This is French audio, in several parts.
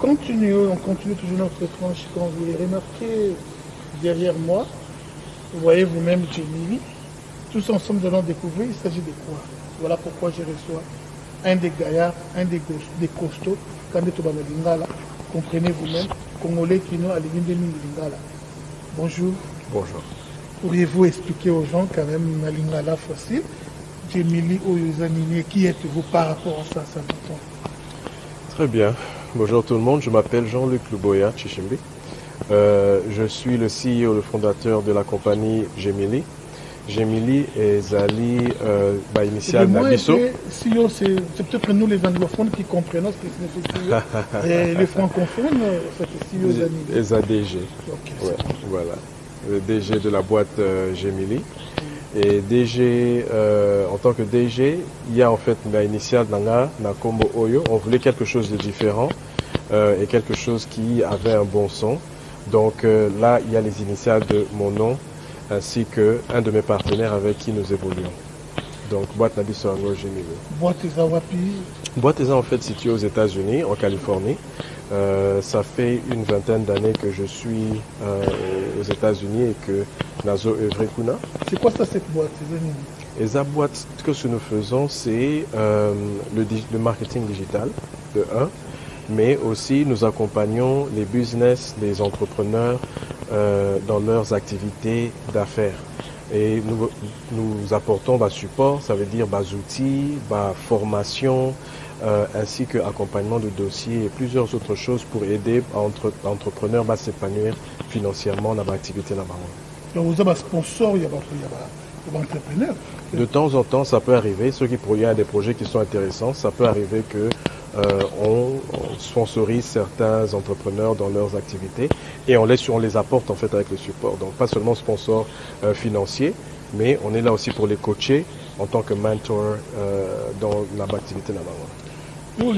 on continue toujours notre tranche. Quand vous les remarquez derrière moi, vous voyez vous-même Jemili. Tous ensemble, nous allons découvrir, il s'agit de quoi. Voilà pourquoi je reçois un des gaillards, un des costauds, Kandeto Lingala. Comprenez vous-même, Congolais qui nous a Lingala. Bonjour. Bonjour. Pourriez-vous expliquer aux gens quand même la Lingala facile, Jemili Oyozanini, qui êtes-vous par rapport à ça, c'est important. Très bien. Bonjour tout le monde, je m'appelle Jean-Luc Luboya Chichimbi. Je suis le CEO, le fondateur de la compagnie Jemili. Jemili et Zali, initial Nabiso. CEO, c'est peut-être nous les anglophones qui comprenons ce que signifie CEO. Et les francophones, c'est CEO Zali. Les ADG. Okay, ouais, voilà. Le DG de la boîte Jemili. Et DG, en tant que DG, il y a en fait l'initiale Nanga, Nakombo Oyo. On voulait quelque chose de différent et quelque chose qui avait un bon son. Donc là, il y a les initiales de mon nom, ainsi qu'un de mes partenaires avec qui nous évoluons. Donc, Boîte Nabiso Ango Jemili. Boîte Ezawapi. Boîte Eza en fait située aux États-Unis, en Californie. Ça fait une vingtaine d'années que je suis aux États-Unis et que Nazo œuvre Kuna. C'est quoi ça cette boîte? Et la boîte, ce que nous faisons, c'est le marketing digital, de 1. Mais aussi, nous accompagnons les business, les entrepreneurs dans leurs activités d'affaires. Et nous apportons support, ça veut dire outils, formation, ainsi que accompagnement de dossiers et plusieurs autres choses pour aider entrepreneurs à s'épanouir financièrement dans l'activité là-bas. Donc vous avez un sponsor, il y a un entrepreneur. De temps en temps, ça peut arriver. Ceux qui produisent des projets qui sont intéressants, ça peut arriver que on sponsorise certains entrepreneurs dans leurs activités et on les apporte en fait avec le support. Donc pas seulement sponsor financier, mais on est là aussi pour les coacher en tant que mentor dans l'activité là-bas. Pour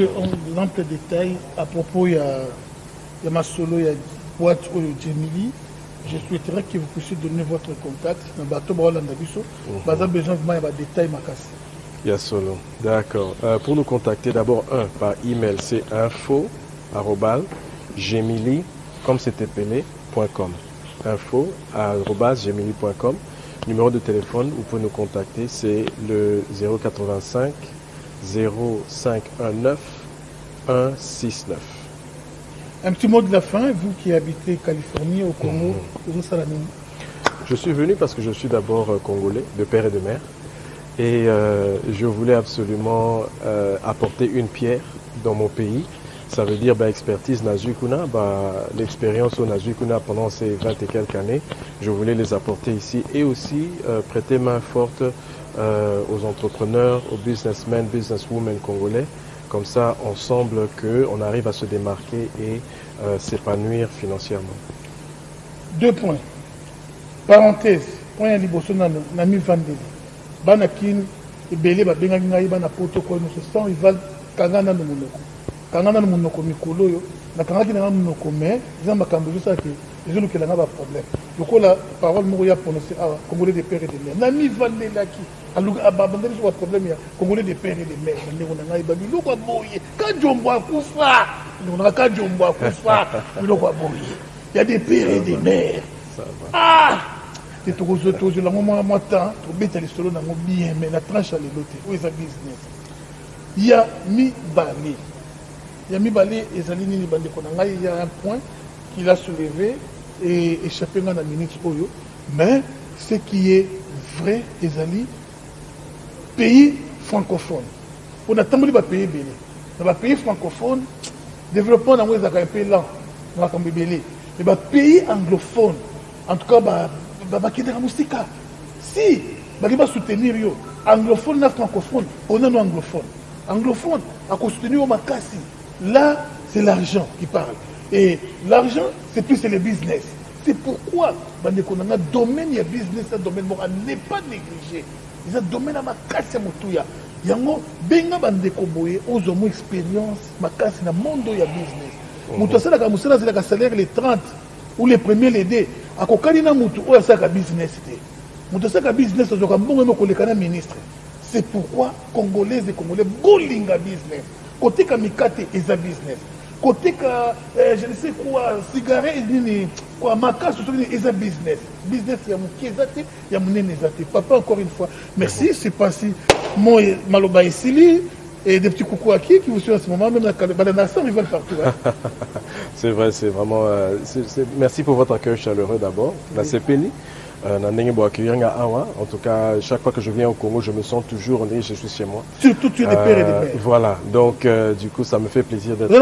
l'ample détail, à propos, il y a ma solo, il y a boîte Jemili. Je souhaiterais que vous puissiez donner votre contact. Dans le bateau, vous avez besoin de détails. Yes, solo. D'accord. Pour nous contacter, d'abord, par email, c'est info@gemili, comme c'était pelé.com. info@gemili.com. Numéro de téléphone, vous pouvez nous contacter, c'est le 085 0519 169. Un petit mot de la fin, vous qui habitez Californie, au Congo, Je suis venu parce que je suis d'abord congolais, de père et de mère. Et je voulais absolument apporter une pierre dans mon pays. Ça veut dire expertise Nazukuna, l'expérience au Nazukuna pendant ces 20 et quelques années. Je voulais les apporter ici et aussi prêter main forte aux entrepreneurs, aux businessmen, businesswomen congolais. Comme ça, ensemble, qu'on arrive à se démarquer et s'épanouir financièrement. 2 points. Parenthèse, point à liboso Nami Vandeli. Banakin, Ebele, Babenga, Bana protocole, nous se sent, ils veulent Kangana no Monoko. Kangana no Monoko Mikolo, la Kangaki na Monoko, mais ils ont Makambo, ça que ils ont un problème. Donc la parole Mouria prononcée à Congolais des pères et des mères. Nami Vandeli qui, à Babandel, il y a un problème, il y a Congolais des pères et des mères. On a Babi, Loko Boye, Kajombo Koufa, on a Kajombo Koufa, Loko Boye. Il y a des pères et des mères. Ah! Et tout le monde temps, bien, mais la tranche à l'autre, où est business? Il y a mi balé. Il y a mi balé et Zalini ni bandé. Il y a un point qu'il a soulevé et échappé dans la minute Oyo. Mais ce qui est vrai, Ezali, pays francophone. On a tant de pays belé. Dans les pays francophones, développement dans un pays lent, dans les pays belé. Mais pays anglophones, en tout cas, si on va soutenir yo anglophone et francophone, on est anglophone. Anglophone, à soutenir au Makassi. Là, c'est l'argent qui parle. Et l'argent, c'est plus le business. C'est pourquoi dans le domaine de business, le domaine n'est pas négligé. Il y a un domaine à Makassi à Motouya. Il y a une expérience Makassi dans le monde de business. Moutosa la salaire les 30 ou les premiers l'aider. À Kokalina Moutou, ou à ça business. Moutou ça business, on a bon même ministre. C'est pourquoi Congolais et Congolais, Golinga business. Côté Kamikate est un business. côté que je ne sais quoi cigarette nini quoi makasi eza business ya mokie eza te ya monene eza te. Papa, encore une fois merci. C'est passé moi maloba esili et des petits coucou à qui vous suivent en ce moment, même la nation ils veulent partout hein. C'est vrai, c'est vraiment merci pour votre accueil chaleureux d'abord. La CPNI en tout cas, chaque fois que je viens au Congo, je me sens toujours je suis chez moi. Surtout tu es des pères et des mères. Voilà, donc du coup, ça me fait plaisir d'être là.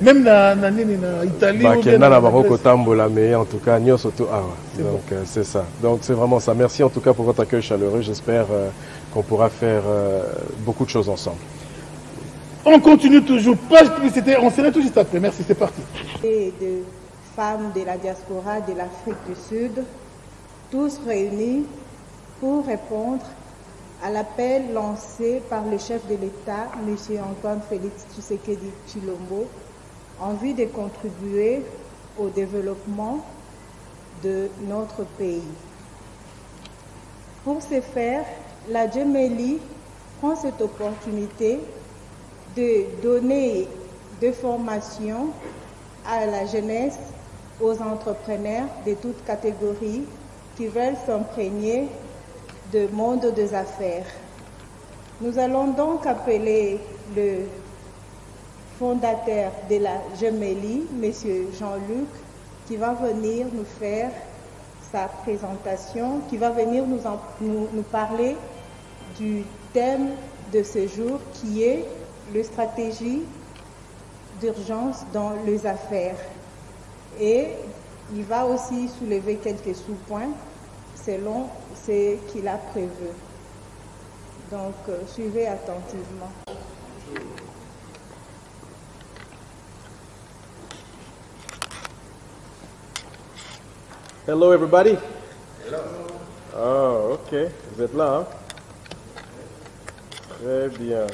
Même en Italie. En tout cas, donc c'est ça. Donc c'est vraiment ça. Merci en tout cas pour votre accueil chaleureux. J'espère qu'on pourra faire beaucoup de choses ensemble. On continue toujours. Page publicité, on s'arrête tout juste après. Merci, c'est parti. Et de femmes de la diaspora de l'Afrique du Sud, tous réunis pour répondre à l'appel lancé par le chef de l'État, M. Antoine Félix Tshisekedi Tshilombo, en vue de contribuer au développement de notre pays. Pour ce faire, la Djemeli prend cette opportunité de donner des formations à la jeunesse, aux entrepreneurs de toutes catégories qui veulent s'imprégner du monde des affaires. Nous allons donc appeler le fondateur de la Djemeli, M. Jean-Luc, qui va venir nous faire sa présentation, qui va venir nous parler du thème de ce jour qui est la stratégie d'urgence dans les affaires. Et il va aussi soulever quelques sous-points selon ce qu'il a prévu. Donc, suivez attentivement. Hello everybody. Hello. Oh, ok. Vous êtes là, hein? Très bien.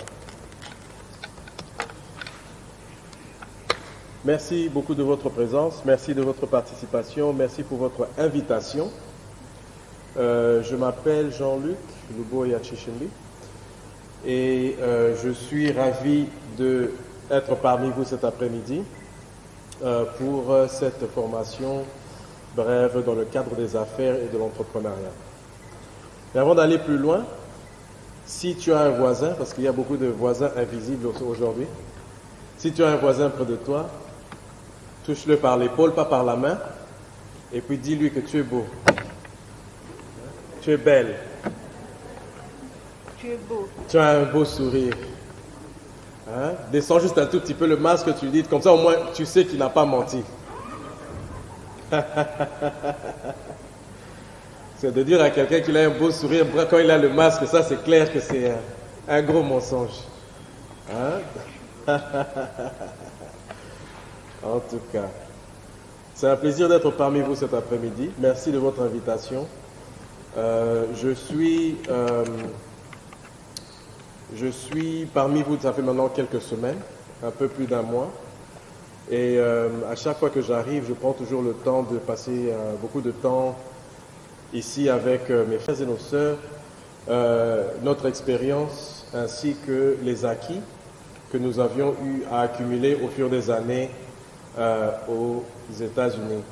Merci beaucoup de votre présence, merci de votre participation, merci pour votre invitation. Je m'appelle Jean-Luc Luboya Tshishimbi et je suis ravi d'être parmi vous cet après-midi pour cette formation brève dans le cadre des affaires et de l'entrepreneuriat. Mais avant d'aller plus loin, si tu as un voisin, parce qu'il y a beaucoup de voisins invisibles aujourd'hui, si tu as un voisin près de toi, touche-le par l'épaule, pas par la main, et puis dis-lui que tu es beau. Tu es belle. Tu es beau. Tu as un beau sourire. Hein? Descends juste un tout petit peu le masque, tu dis, comme ça au moins tu sais qu'il n'a pas menti. C'est de dire à quelqu'un qu'il a un beau sourire quand il a le masque, ça c'est clair que c'est un gros mensonge. Hein? En tout cas, c'est un plaisir d'être parmi vous cet après-midi. Merci de votre invitation. Je suis parmi vous, ça fait maintenant quelques semaines, un peu plus d'un mois. Et à chaque fois que j'arrive, je prends toujours le temps de passer beaucoup de temps ici avec mes frères et nos sœurs, notre expérience ainsi que les acquis que nous avions eu à accumuler au fur des années aux États-Unis.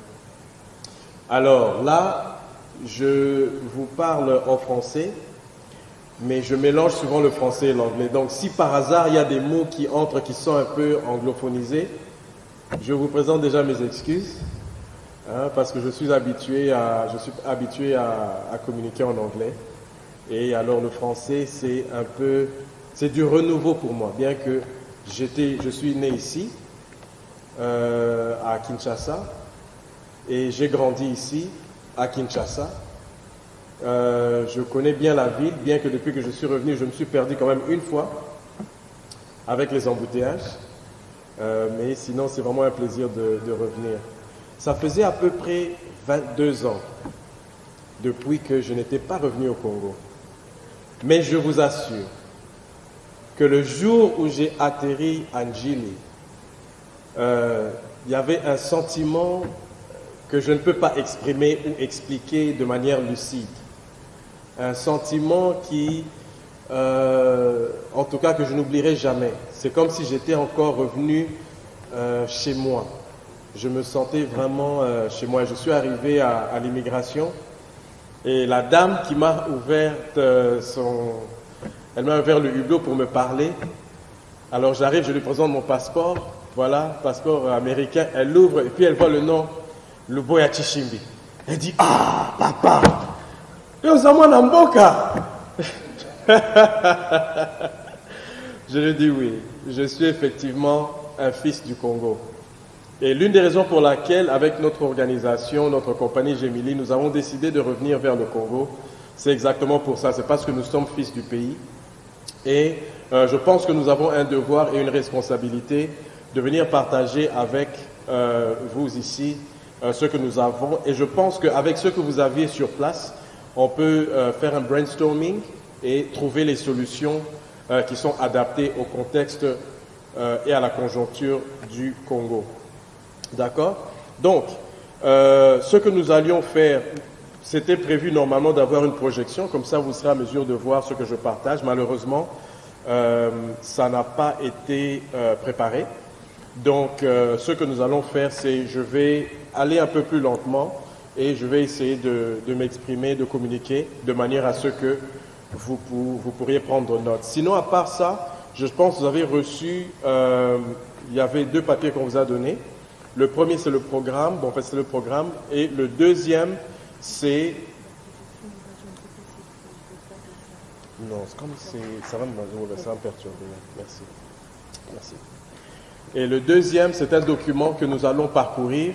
Alors là, je vous parle en français, mais je mélange souvent le français et l'anglais. Donc si par hasard il y a des mots qui entrent, qui sont un peu anglophonisés, je vous présente déjà mes excuses, hein, parce que je suis habitué à communiquer en anglais. Et alors le français, c'est du renouveau pour moi, bien que je suis né ici, à Kinshasa, et j'ai grandi ici, à Kinshasa. Je connais bien la ville, bien que depuis que je suis revenu, je me suis perdu quand même une fois, avec les embouteillages. Mais sinon, c'est vraiment un plaisir de revenir. Ça faisait à peu près 22 ans depuis que je n'étais pas revenu au Congo. Mais je vous assure que le jour où j'ai atterri à Njili, il y avait un sentiment que je ne peux pas exprimer ou expliquer de manière lucide. Un sentiment qui en tout cas que je n'oublierai jamais. C'est comme si j'étais encore revenu chez moi. Je me sentais vraiment chez moi. Je suis arrivé à l'immigration et la dame qui m'a ouvert elle m'a ouvert le hublot pour me parler. Alors j'arrive, je lui présente mon passeport. Voilà, passeport américain. Elle l'ouvre et puis elle voit le nom, Luboya Chishimbi. Elle dit, ah, papa, Namboka. Je lui dis oui, je suis effectivement un fils du Congo. Et l'une des raisons pour laquelle, avec notre organisation, notre compagnie Gemili, nous avons décidé de revenir vers le Congo, c'est exactement pour ça. C'est parce que nous sommes fils du pays. Et je pense que nous avons un devoir et une responsabilité de venir partager avec vous ici ce que nous avons. Et je pense qu'avec ce que vous aviez sur place, on peut faire un brainstorming et trouver les solutions qui sont adaptées au contexte et à la conjoncture du Congo. D'accord? Donc, ce que nous allions faire, c'était prévu normalement d'avoir une projection, comme ça vous serez à mesure de voir ce que je partage. Malheureusement, ça n'a pas été préparé. Donc, ce que nous allons faire, c'est je vais aller un peu plus lentement et je vais essayer de m'exprimer, de communiquer de manière à ce que vous pourriez prendre note. Sinon, à part ça, je pense que vous avez reçu, il y avait 2 papiers qu'on vous a donnés. Le premier, c'est le programme, bon, en fait, c'est le programme. Et le deuxième, c'est... Non, c'est comme ça va me perturber. Merci. Merci. Et le deuxième, c'est un document que nous allons parcourir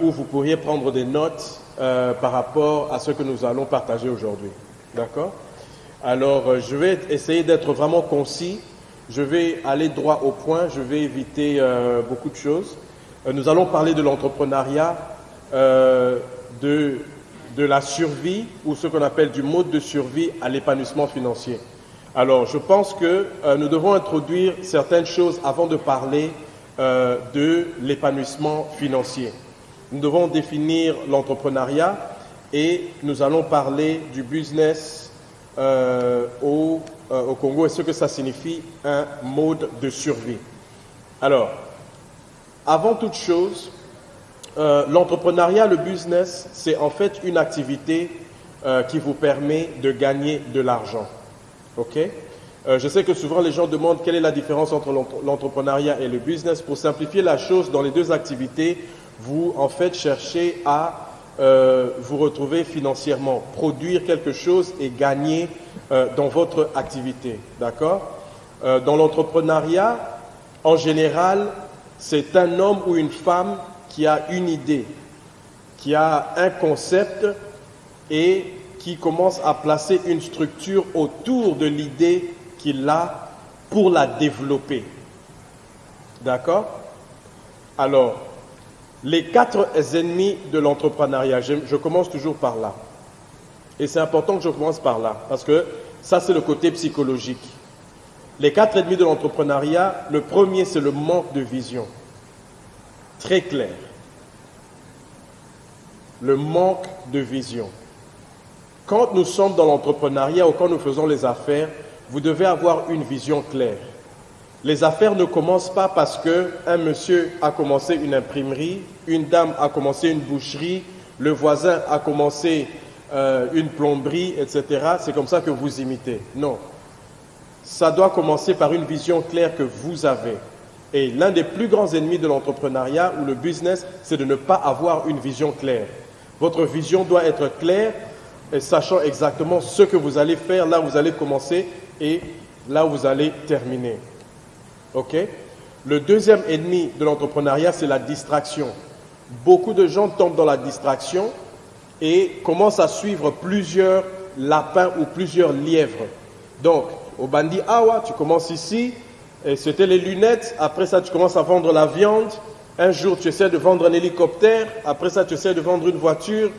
où vous pourriez prendre des notes par rapport à ce que nous allons partager aujourd'hui. D'accord? Alors, je vais essayer d'être vraiment concis. Je vais aller droit au point. Je vais éviter beaucoup de choses. Nous allons parler de l'entrepreneuriat, de la survie ou ce qu'on appelle du mode de survie à l'épanouissement financier. Alors, je pense que nous devons introduire certaines choses avant de parler de l'épanouissement financier. Nous devons définir l'entrepreneuriat et nous allons parler du business au Congo et ce que ça signifie un mode de survie. Alors, avant toute chose, l'entrepreneuriat, le business, c'est en fait une activité qui vous permet de gagner de l'argent. Ok? Je sais que souvent les gens demandent quelle est la différence entre l'entrepreneuriat et le business. Pour simplifier la chose, dans les 2 activités, vous en fait cherchez à vous retrouver financièrement, produire quelque chose et gagner dans votre activité. D'accord? Dans l'entrepreneuriat, en général, c'est un homme ou une femme qui a une idée, qui a un concept et qui commence à placer une structure autour de l'idée qu'il a pour la développer. D'accord? Alors, les 4 ennemis de l'entrepreneuriat, je commence toujours par là. Et c'est important que je commence par là, parce que ça, c'est le côté psychologique. Les 4 ennemis de l'entrepreneuriat, le premier, c'est le manque de vision. Très clair. Le manque de vision. Quand nous sommes dans l'entrepreneuriat ou quand nous faisons les affaires, vous devez avoir une vision claire. Les affaires ne commencent pas parce qu'un monsieur a commencé une imprimerie, une dame a commencé une boucherie, le voisin a commencé une plomberie, etc. C'est comme ça que vous imitez. Non. Ça doit commencer par une vision claire que vous avez. Et l'un des plus grands ennemis de l'entrepreneuriat ou le business, c'est de ne pas avoir une vision claire. Votre vision doit être claire et sachant exactement ce que vous allez faire, là où vous allez commencer et là où vous allez terminer. Ok? Le deuxième ennemi de l'entrepreneuriat, c'est la distraction. Beaucoup de gens tombent dans la distraction et commencent à suivre plusieurs lapins ou plusieurs lièvres. Donc, au Bandi Awa, tu commences ici, et c'était les lunettes, après ça tu commences à vendre la viande, un jour tu essaies de vendre un hélicoptère, après ça tu essaies de vendre une voiture.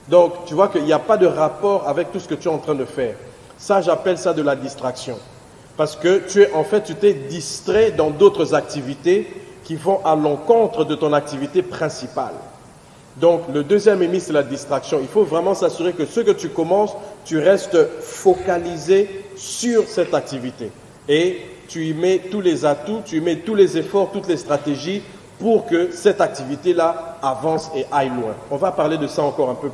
Donc, tu vois qu'il n'y a pas de rapport avec tout ce que tu es en train de faire. Ça, j'appelle ça de la distraction. Parce que tu t'es distrait dans d'autres activités qui vont à l'encontre de ton activité principale. Donc, le deuxième ennemi, c'est la distraction. Il faut vraiment s'assurer que ce que tu commences, tu restes focalisé sur cette activité. Et tu y mets tous les atouts, tu y mets tous les efforts, toutes les stratégies pour que cette activité-là avance et aille loin. On va parler de ça encore un peu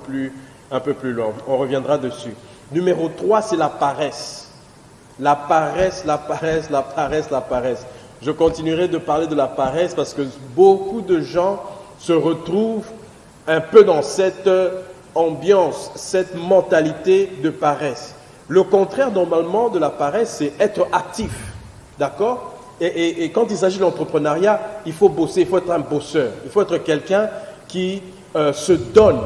plus loin. On reviendra dessus. Numéro 3, c'est la paresse. La paresse, la paresse, la paresse, la paresse. Je continuerai de parler de la paresse parce que beaucoup de gens se retrouvent un peu dans cette ambiance, cette mentalité de paresse. Le contraire normalement de la paresse, c'est être actif. D'accord ? Et quand il s'agit de l'entrepreneuriat, il faut bosser, il faut être un bosseur. Il faut être quelqu'un qui se donne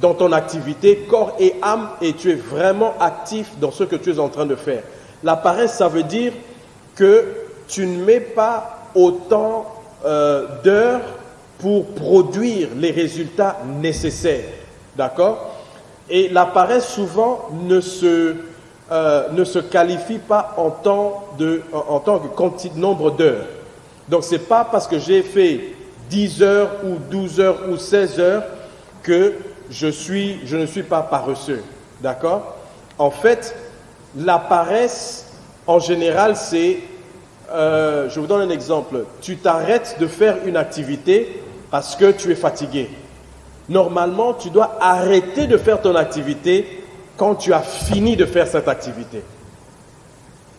dans ton activité, corps et âme, et tu es vraiment actif dans ce que tu es en train de faire. La paresse, ça veut dire que tu ne mets pas autant d'heures pour produire les résultats nécessaires. D'accord? Et la paresse, souvent, ne se qualifie pas en tant que nombre d'heures. Donc, ce n'est pas parce que j'ai fait 10 heures ou 12 heures ou 16 heures que je ne suis pas paresseux. D'accord? En fait, la paresse, en général, c'est... je vous donne un exemple. Tu t'arrêtes de faire une activité parce que tu es fatigué. Normalement, tu dois arrêter de faire ton activité quand tu as fini de faire cette activité.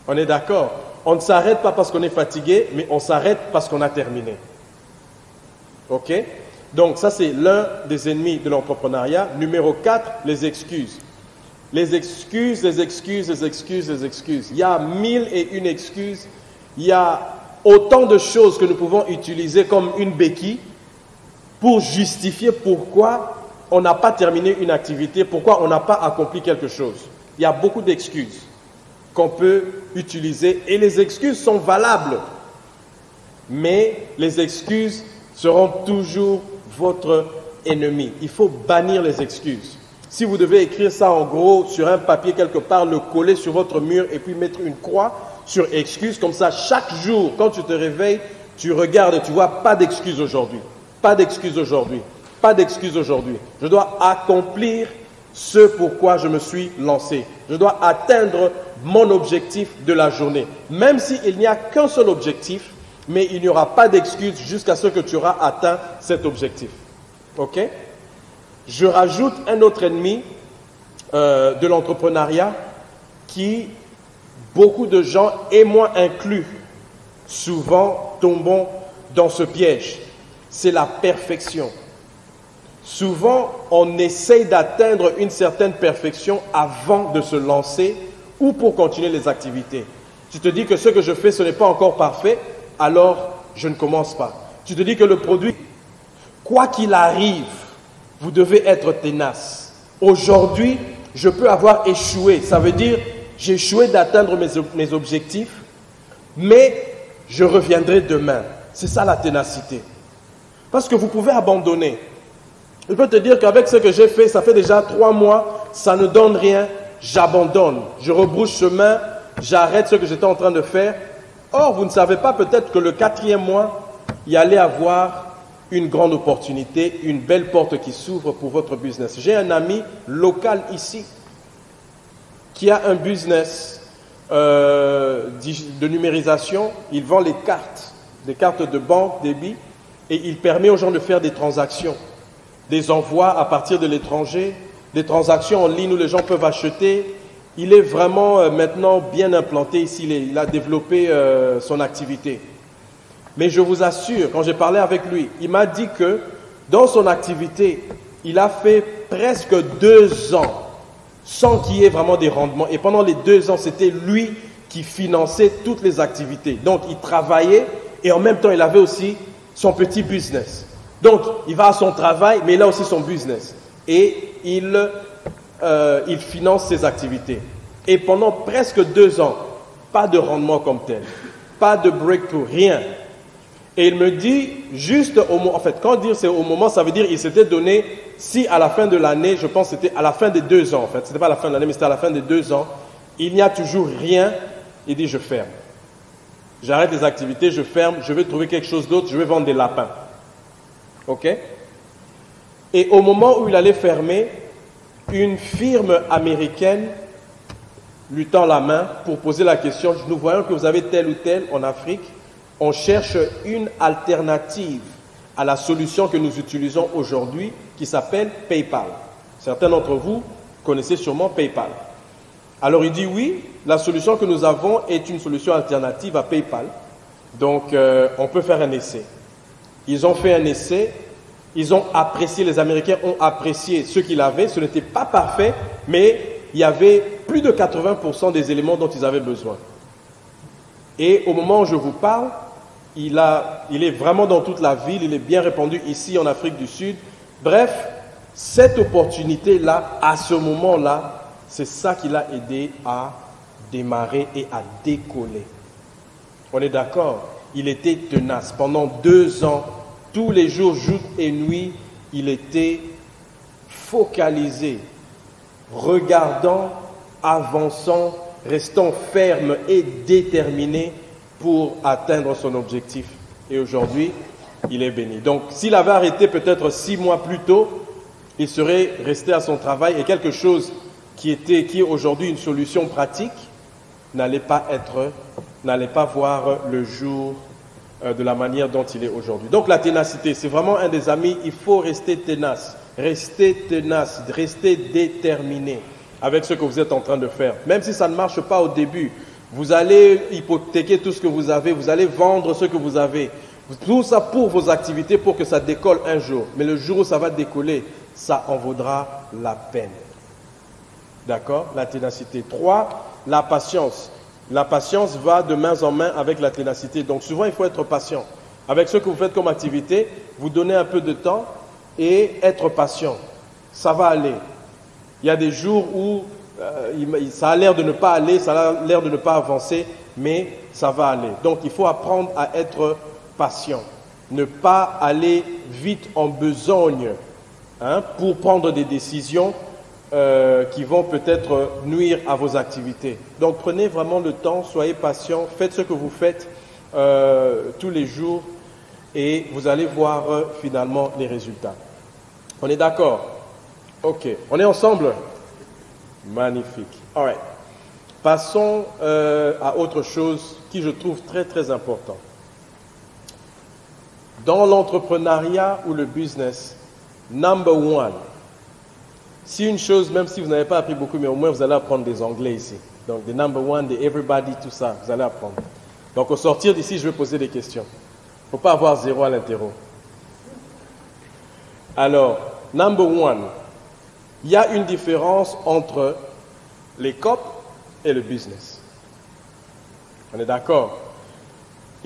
On est d'accord? On ne s'arrête pas parce qu'on est fatigué, mais on s'arrête parce qu'on a terminé. Ok? Donc, ça, c'est l'un des ennemis de l'entrepreneuriat. Numéro 4, les excuses. Les excuses, les excuses, les excuses, les excuses. Il y a 1001 excuses. Il y a autant de choses que nous pouvons utiliser comme une béquille pour justifier pourquoi on n'a pas terminé une activité, pourquoi on n'a pas accompli quelque chose. Il y a beaucoup d'excuses qu'on peut utiliser et les excuses sont valables. Mais les excuses seront toujours votre ennemi. Il faut bannir les excuses. Si vous devez écrire ça en gros sur un papier quelque part, le coller sur votre mur et puis mettre une croix sur excuses, comme ça chaque jour quand tu te réveilles, tu regardes et tu vois pas d'excuses aujourd'hui. Pas d'excuses aujourd'hui. Pas d'excuses aujourd'hui. Je dois accomplir ce pourquoi je me suis lancé. Je dois atteindre mon objectif de la journée. Même s'il n'y a qu'un seul objectif, mais il n'y aura pas d'excuses jusqu'à ce que tu auras atteint cet objectif. Ok? Je rajoute un autre ennemi de l'entrepreneuriat qui, beaucoup de gens, et moi inclus, souvent tombons dans ce piège. C'est la perfection. Souvent, on essaye d'atteindre une certaine perfection avant de se lancer ou pour continuer les activités. Tu te dis que ce que je fais, ce n'est pas encore parfait, alors je ne commence pas. Tu te dis que le produit, quoi qu'il arrive, vous devez être tenace. Aujourd'hui, je peux avoir échoué. Ça veut dire, j'ai échoué d'atteindre mes objectifs, mais je reviendrai demain. C'est ça la ténacité. Parce que vous pouvez abandonner. Je peux te dire qu'avec ce que j'ai fait, ça fait déjà 3 mois, ça ne donne rien, j'abandonne. Je rebrousse chemin, j'arrête ce que j'étais en train de faire. Or, vous ne savez pas peut-être que le 4e mois, il y allait avoir une grande opportunité, une belle porte qui s'ouvre pour votre business. J'ai un ami local ici qui a un business de numérisation. Il vend les cartes, des cartes de banque, débit, et il permet aux gens de faire des transactions, des envois à partir de l'étranger, des transactions en ligne où les gens peuvent acheter. Il est vraiment maintenant bien implanté ici, il a développé son activité. Mais je vous assure, quand j'ai parlé avec lui, il m'a dit que dans son activité, il a fait presque 2 ans sans qu'il y ait vraiment des rendements. Et pendant les 2 ans, c'était lui qui finançait toutes les activités. Donc, il travaillait et en même temps, il avait aussi son petit business. Donc, il va à son travail, mais il a aussi son business. Et il finance ses activités. Et pendant presque 2 ans, pas de rendement comme tel, pas de breakthrough, rien. Et il me dit, juste au moment, en fait, quand dire c'est au moment, ça veut dire il s'était donné, si à la fin de l'année, je pense que c'était à la fin des 2 ans, en fait, c'était pas à la fin de l'année, mais c'était à la fin des 2 ans, il n'y a toujours rien, il dit je ferme. J'arrête les activités, je ferme, je vais trouver quelque chose d'autre, je vais vendre des lapins. Ok? Et au moment où il allait fermer, une firme américaine lui tend la main pour poser la question. Nous voyons que vous avez tel ou tel en Afrique. On cherche une alternative à la solution que nous utilisons aujourd'hui qui s'appelle PayPal. Certains d'entre vous connaissez sûrement PayPal. Alors il dit oui, la solution que nous avons est une solution alternative à PayPal. Donc on peut faire un essai. Ils ont fait un essai, ils ont apprécié, les Américains ont apprécié ce qu'il avait. Ce n'était pas parfait, mais il y avait plus de 80% des éléments dont ils avaient besoin. Et au moment où je vous parle, il est vraiment dans toute la ville, il est bien répandu ici en Afrique du Sud. Bref, cette opportunité-là, à ce moment-là, c'est ça qui l'a aidé à démarrer et à décoller. On est d'accord? Il était tenace. Pendant 2 ans, tous les jours, jour et nuit, il était focalisé, regardant, avançant, restant ferme et déterminé pour atteindre son objectif. Et aujourd'hui, il est béni. Donc, s'il avait arrêté peut-être 6 mois plus tôt, il serait resté à son travail et quelque chose qui est aujourd'hui une solution pratique n'allait pas voir le jour de la manière dont il est aujourd'hui. Donc la ténacité, c'est vraiment un des amis, il faut rester tenace, rester déterminé avec ce que vous êtes en train de faire. Même si ça ne marche pas au début, vous allez hypothéquer tout ce que vous avez, vous allez vendre ce que vous avez. Tout ça pour vos activités, pour que ça décolle un jour. Mais le jour où ça va décoller, ça en vaudra la peine. D'accord? La ténacité. 3, la patience. La patience va de main en main avec la ténacité. Donc souvent, il faut être patient. Avec ce que vous faites comme activité, vous donnez un peu de temps et être patient. Ça va aller. Il y a des jours où ça a l'air de ne pas aller, ça a l'air de ne pas avancer, mais ça va aller. Donc il faut apprendre à être patient. Ne pas aller vite en besogne pour prendre des décisions qui vont peut-être nuire à vos activités. Donc prenez vraiment le temps, soyez patient, faites ce que vous faites tous les jours et vous allez voir finalement les résultats. On est d'accord? Ok. On est ensemble? Magnifique. All right. Passons à autre chose qui je trouve très très important. Dans l'entrepreneuriat ou le business, number one, si une chose, même si vous n'avez pas appris beaucoup, mais au moins vous allez apprendre des anglais ici. Donc, des number one, des everybody, tout ça, vous allez apprendre. Donc, au sortir d'ici, je vais poser des questions. Il ne faut pas avoir 0 à l'interro. Alors, number one, il y a une différence entre les COP et le business. On est d'accord?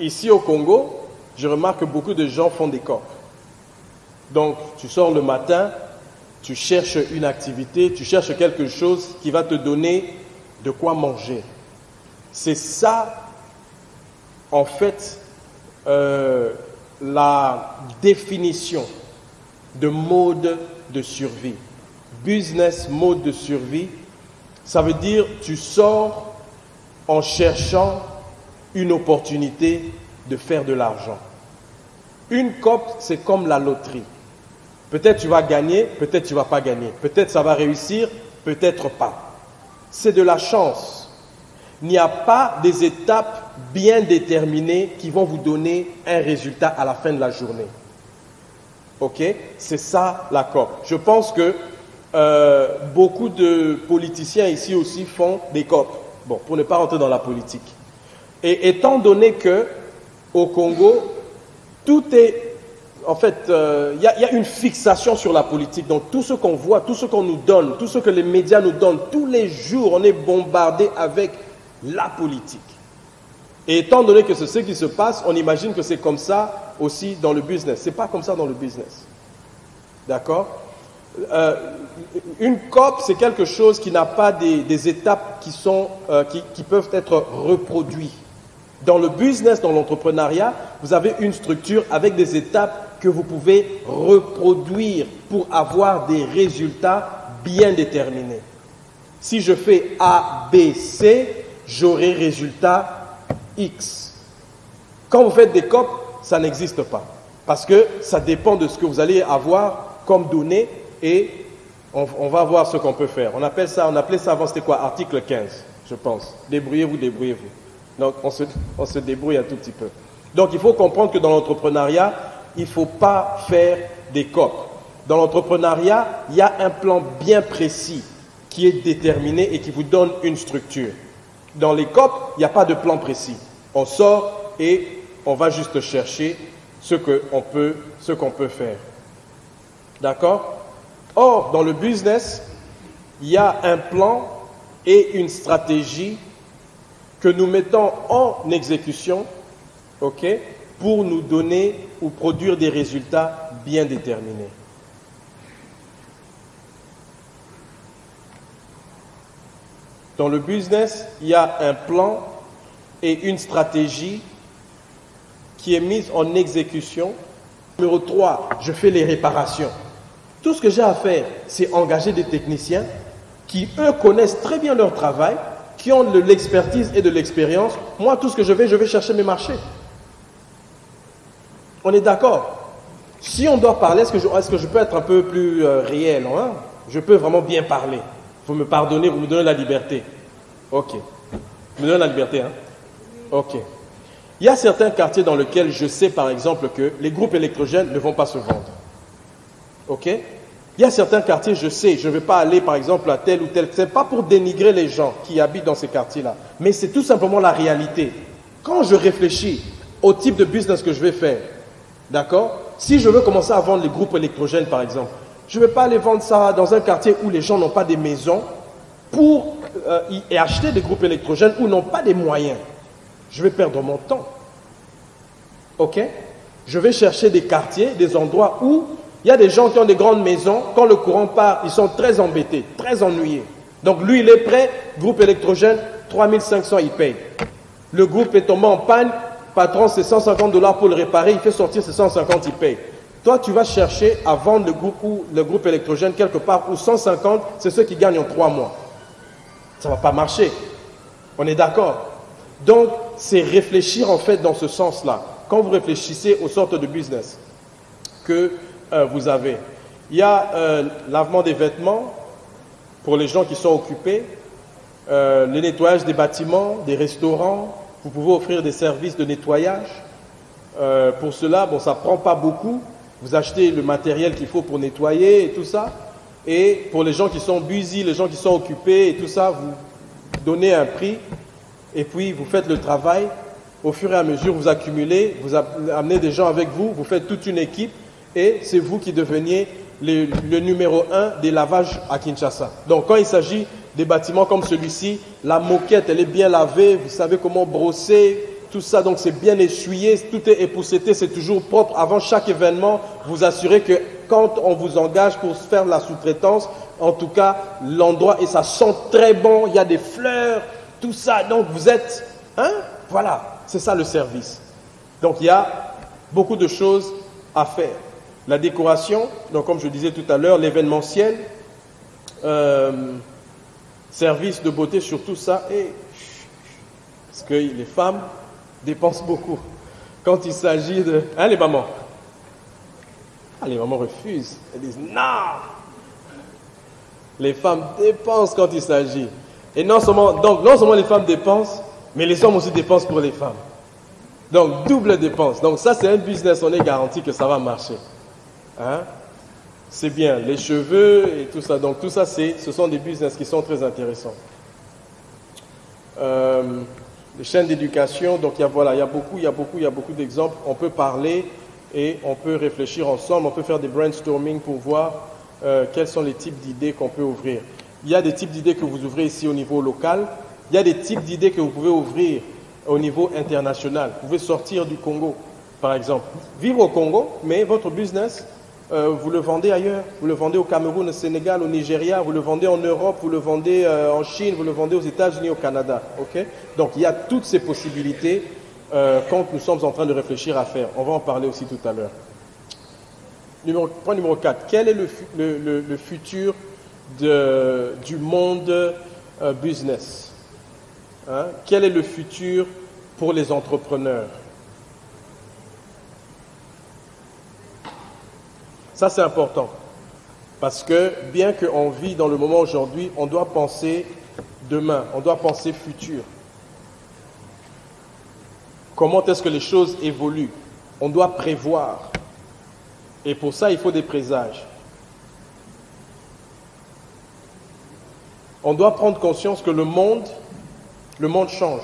Ici au Congo, je remarque que beaucoup de gens font des COP. Donc, tu sors le matin, tu cherches une activité, tu cherches quelque chose qui va te donner de quoi manger. C'est ça, en fait, la définition de mode de survie. Business, mode de survie, ça veut dire tu sors en cherchant une opportunité de faire de l'argent. Une COP, c'est comme la loterie. Peut-être tu vas gagner, peut-être tu ne vas pas gagner. Peut-être ça va réussir, peut-être pas. C'est de la chance. Il n'y a pas des étapes bien déterminées qui vont vous donner un résultat à la fin de la journée. Ok? C'est ça la COP. Je pense que beaucoup de politiciens ici aussi font des COP. Bon, pour ne pas rentrer dans la politique. Et étant donné que au Congo, tout est... En fait, il y a une fixation sur la politique. Donc, tout ce qu'on voit, tout ce qu'on nous donne, tout ce que les médias nous donnent, tous les jours, on est bombardé avec la politique. Et étant donné que c'est ce qui se passe, on imagine que c'est comme ça aussi dans le business. Ce n'est pas comme ça dans le business. D'accord? Une COP, c'est quelque chose qui n'a pas des étapes qui peuvent être reproduites. Dans le business, dans l'entrepreneuriat, vous avez une structure avec des étapes que vous pouvez reproduire pour avoir des résultats bien déterminés. Si je fais A, B, C, j'aurai résultat X. Quand vous faites des COP, ça n'existe pas. Parce que ça dépend de ce que vous allez avoir comme données et on va voir ce qu'on peut faire. On appelait ça avant, c'était quoi? Article 15. je pense. Débrouillez-vous, débrouillez-vous. Donc, on se débrouille un tout petit peu. Donc, il faut comprendre que dans l'entrepreneuriat, il ne faut pas faire des COP. Dans l'entrepreneuriat, il y a un plan bien précis qui est déterminé et qui vous donne une structure. Dans les COP, il n'y a pas de plan précis. On sort et on va juste chercher ce qu'on peut faire. D'accord? Or, dans le business, il y a un plan et une stratégie que nous mettons en exécution, ok, pour nous donner ou produire des résultats bien déterminés. Dans le business, il y a un plan et une stratégie qui est mise en exécution. Numéro 3, je fais les réparations. Tout ce que j'ai à faire, c'est engager des techniciens qui, eux, connaissent très bien leur travail, qui ont de l'expertise et de l'expérience. Moi, tout ce que je vais chercher mes marchés. On est d'accord? Si on doit parler, est-ce que je peux être un peu plus réel, hein? Je peux vraiment bien parler. Vous me pardonnez, vous me donnez la liberté. Ok. Vous me donnez la liberté, hein? Ok. Il y a certains quartiers dans lesquels je sais, par exemple, que les groupes électrogènes ne vont pas se vendre. Ok? Il y a certains quartiers, je sais, je ne vais pas aller, par exemple, à tel ou tel. Ce n'est pas pour dénigrer les gens qui habitent dans ces quartiers-là, mais c'est tout simplement la réalité. Quand je réfléchis au type de business que je vais faire, d'accord? Si je veux commencer à vendre les groupes électrogènes, par exemple, je ne vais pas aller vendre ça dans un quartier où les gens n'ont pas des maisons pour y acheter des groupes électrogènes ou n'ont pas des moyens. Je vais perdre mon temps. Ok? Je vais chercher des quartiers, des endroits où il y a des gens qui ont des grandes maisons. Quand le courant part, ils sont très embêtés, très ennuyés. Donc lui, il est prêt, groupe électrogène, 3500, il paye. Le groupe est tombé en panne, patron, c'est 150 $ pour le réparer, il fait sortir ses 150, il paye. Toi, tu vas chercher à vendre le groupe électrogène quelque part où 150, c'est ceux qui gagnent en 3 mois. Ça ne va pas marcher. On est d'accord? Donc, c'est réfléchir en fait dans ce sens-là. Quand vous réfléchissez aux sortes de business que vous avez, il y a lavement des vêtements pour les gens qui sont occupés, le nettoyage des bâtiments, des restaurants. Vous pouvez offrir des services de nettoyage. Pour cela, bon, ça ne prend pas beaucoup. Vous achetez le matériel qu'il faut pour nettoyer et tout ça. Et pour les gens qui sont busy, les gens qui sont occupés et tout ça, vous donnez un prix. Et puis, vous faites le travail. Au fur et à mesure, vous accumulez, vous amenez des gens avec vous, vous faites toute une équipe. Et c'est vous qui deveniez le numéro 1 des lavages à Kinshasa. Donc, quand il s'agit des bâtiments comme celui-ci, la moquette, elle est bien lavée, vous savez comment brosser, tout ça, donc c'est bien essuyé, tout est épousseté, c'est toujours propre. Avant chaque événement, vous assurez que quand on vous engage pour faire la sous-traitance, en tout cas, l'endroit, et ça sent très bon, il y a des fleurs, tout ça, donc vous êtes, hein, voilà, c'est ça le service. Donc il y a beaucoup de choses à faire. La décoration, donc comme je disais tout à l'heure, l'événementiel, service de beauté, surtout ça, et parce que les femmes dépensent beaucoup. Quand il s'agit de... Hein, les mamans? Ah, les mamans refusent. Elles disent non. Les femmes dépensent quand il s'agit. Et non seulement les femmes dépensent, mais les hommes aussi dépensent pour les femmes. Donc, double dépense. Donc ça, c'est un business, on est garanti que ça va marcher. Hein? C'est bien, les cheveux et tout ça. Donc tout ça, ce sont des business qui sont très intéressants. Les chaînes d'éducation, donc il y a beaucoup d'exemples. On peut parler et on peut réfléchir ensemble, on peut faire des brainstorming pour voir quels sont les types d'idées qu'on peut ouvrir. Il y a des types d'idées que vous ouvrez ici au niveau local, il y a des types d'idées que vous pouvez ouvrir au niveau international. Vous pouvez sortir du Congo, par exemple. Vivre au Congo, mais votre business, vous le vendez ailleurs. Vous le vendez au Cameroun, au Sénégal, au Nigeria, vous le vendez en Europe, vous le vendez en Chine, vous le vendez aux États-Unis, au Canada. Okay? Donc, il y a toutes ces possibilités quand nous sommes en train de réfléchir à faire. On va en parler aussi tout à l'heure. Point numéro 4. Quel est le futur du monde business? Hein? Quel est le futur pour les entrepreneurs? Ça, c'est important. Parce que bien qu'on vit dans le moment aujourd'hui, on doit penser demain, on doit penser futur. Comment est-ce que les choses évoluent? On doit prévoir. Et pour ça, il faut des présages. On doit prendre conscience que le monde change.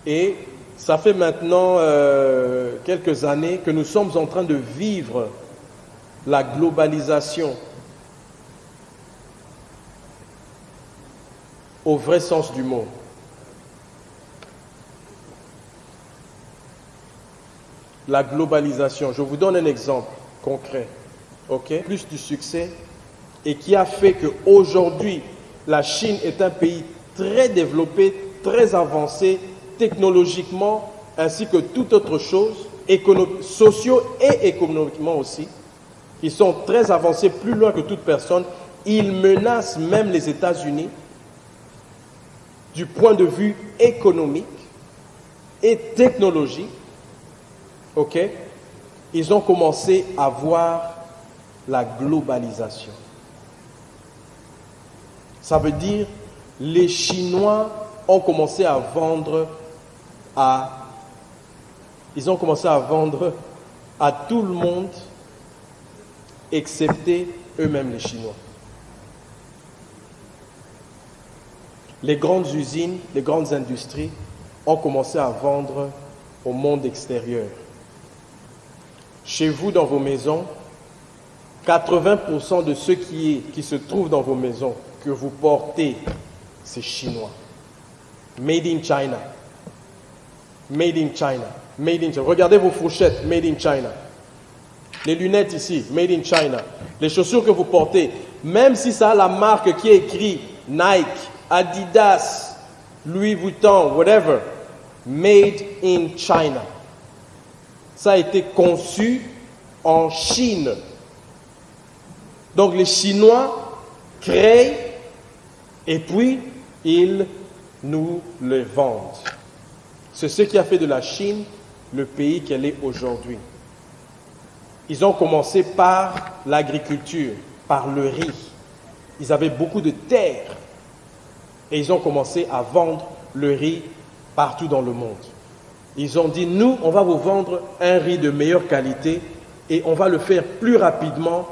Et ça fait maintenant quelques années que nous sommes en train de vivre la globalisation au vrai sens du mot. La globalisation, je vous donne un exemple concret, ok? Plus du succès et qui a fait qu'aujourd'hui, la Chine est un pays très développé, très avancé, technologiquement, ainsi que toute autre chose, socio et économiquement aussi. Ils sont très avancés, plus loin que toute personne. Ils menacent même les États-Unis du point de vue économique et technologique. Ok? Ils ont commencé à voir la globalisation. Ça veut dire les Chinois ont commencé à vendre à tout le monde, excepté eux-mêmes les Chinois. Les grandes usines, les grandes industries ont commencé à vendre au monde extérieur. Chez vous, dans vos maisons, 80% de ce qui se trouve dans vos maisons, que vous portez, c'est chinois. Made in China. Made in China. Made in China. Regardez vos fourchettes, made in China. Les lunettes ici, made in China. Les chaussures que vous portez, même si ça a la marque qui est écrit Nike, Adidas, Louis Vuitton, whatever, made in China. Ça a été conçu en Chine. Donc les Chinois créent et puis ils nous le vendent. C'est ce qui a fait de la Chine le pays qu'elle est aujourd'hui. Ils ont commencé par l'agriculture, par le riz. Ils avaient beaucoup de terres et ils ont commencé à vendre le riz partout dans le monde. Ils ont dit, nous, on va vous vendre un riz de meilleure qualité et on va le faire plus rapidement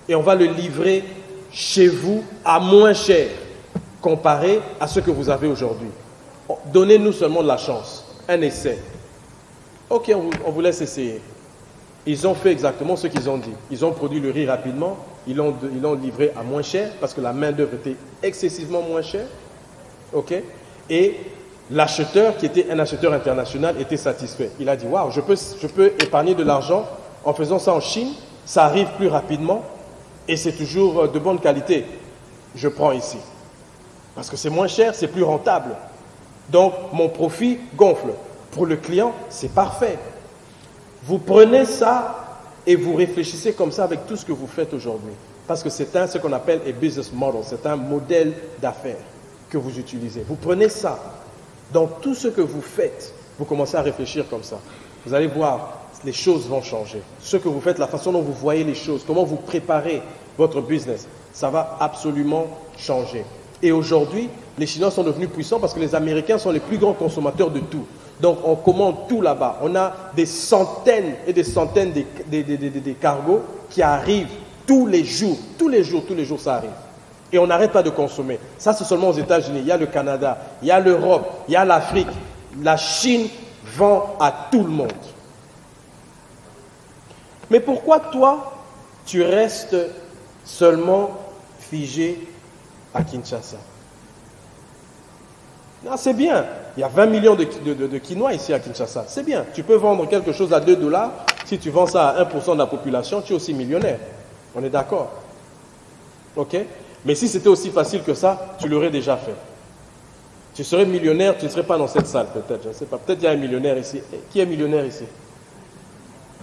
et on va le livrer chez vous à moins cher comparé à ce que vous avez aujourd'hui. Donnez-nous seulement de la chance, un essai. Ok, on vous laisse essayer. Ils ont fait exactement ce qu'ils ont dit. Ils ont produit le riz rapidement, ils l'ont livré à moins cher parce que la main-d'œuvre était excessivement moins chère. Ok, et l'acheteur, qui était un acheteur international, était satisfait. Il a dit, waouh, je peux épargner de l'argent en faisant ça en Chine, ça arrive plus rapidement et c'est toujours de bonne qualité. Je prends ici. Parce que c'est moins cher, c'est plus rentable. Donc, mon profit gonfle. Pour le client, c'est parfait. Vous prenez ça et vous réfléchissez comme ça avec tout ce que vous faites aujourd'hui. Parce que c'est ce qu'on appelle un business model, c'est un modèle d'affaires que vous utilisez. Vous prenez ça. Dans tout ce que vous faites, vous commencez à réfléchir comme ça. Vous allez voir, les choses vont changer. Ce que vous faites, la façon dont vous voyez les choses, comment vous préparez votre business, ça va absolument changer. Et aujourd'hui, les Chinois sont devenus puissants parce que les Américains sont les plus grands consommateurs de tout. Donc, on commande tout là-bas. On a des centaines et des centaines de cargos qui arrivent tous les jours. Tous les jours, ça arrive. Et on n'arrête pas de consommer. Ça, c'est seulement aux États-Unis. Il y a le Canada, il y a l'Europe, il y a l'Afrique. La Chine vend à tout le monde. Mais pourquoi toi, tu restes seulement figé à Kinshasa? Non, c'est bien. Il y a 20 millions de quinoa ici à Kinshasa. C'est bien. Tu peux vendre quelque chose à 2 $. Si tu vends ça à 1% de la population, tu es aussi millionnaire. On est d'accord? Ok? Mais si c'était aussi facile que ça, tu l'aurais déjà fait. Tu serais millionnaire, tu ne serais pas dans cette salle, peut-être. Je ne sais pas. Peut-être qu'il y a un millionnaire ici. Qui est millionnaire ici?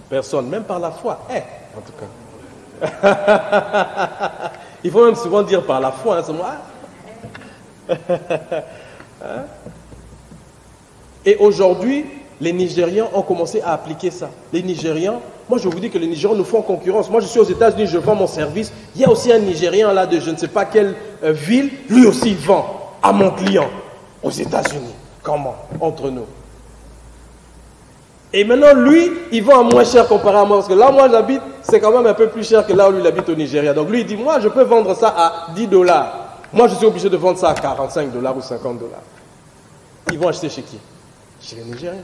Personne, même par la foi. En tout cas. Il faut même souvent dire par la foi. C'est moi. Et aujourd'hui, les Nigérians ont commencé à appliquer ça. Les Nigérians Moi, je vous dis que les Nigérians nous font concurrence. Moi, je suis aux États-Unis, je vends mon service. Il y a aussi un Nigérien là de je ne sais pas quelle ville. Lui aussi, il vend à mon client aux États-Unis. Comment? Entre nous. Et maintenant, lui, il vend à moins cher comparé à moi. Parce que là, moi, j'habite, c'est quand même un peu plus cher que là où lui, il habite au Nigeria. Donc, lui, il dit, moi, je peux vendre ça à $10. Moi, je suis obligé de vendre ça à $45 ou $50. Ils vont acheter chez qui? Chez les Nigériens.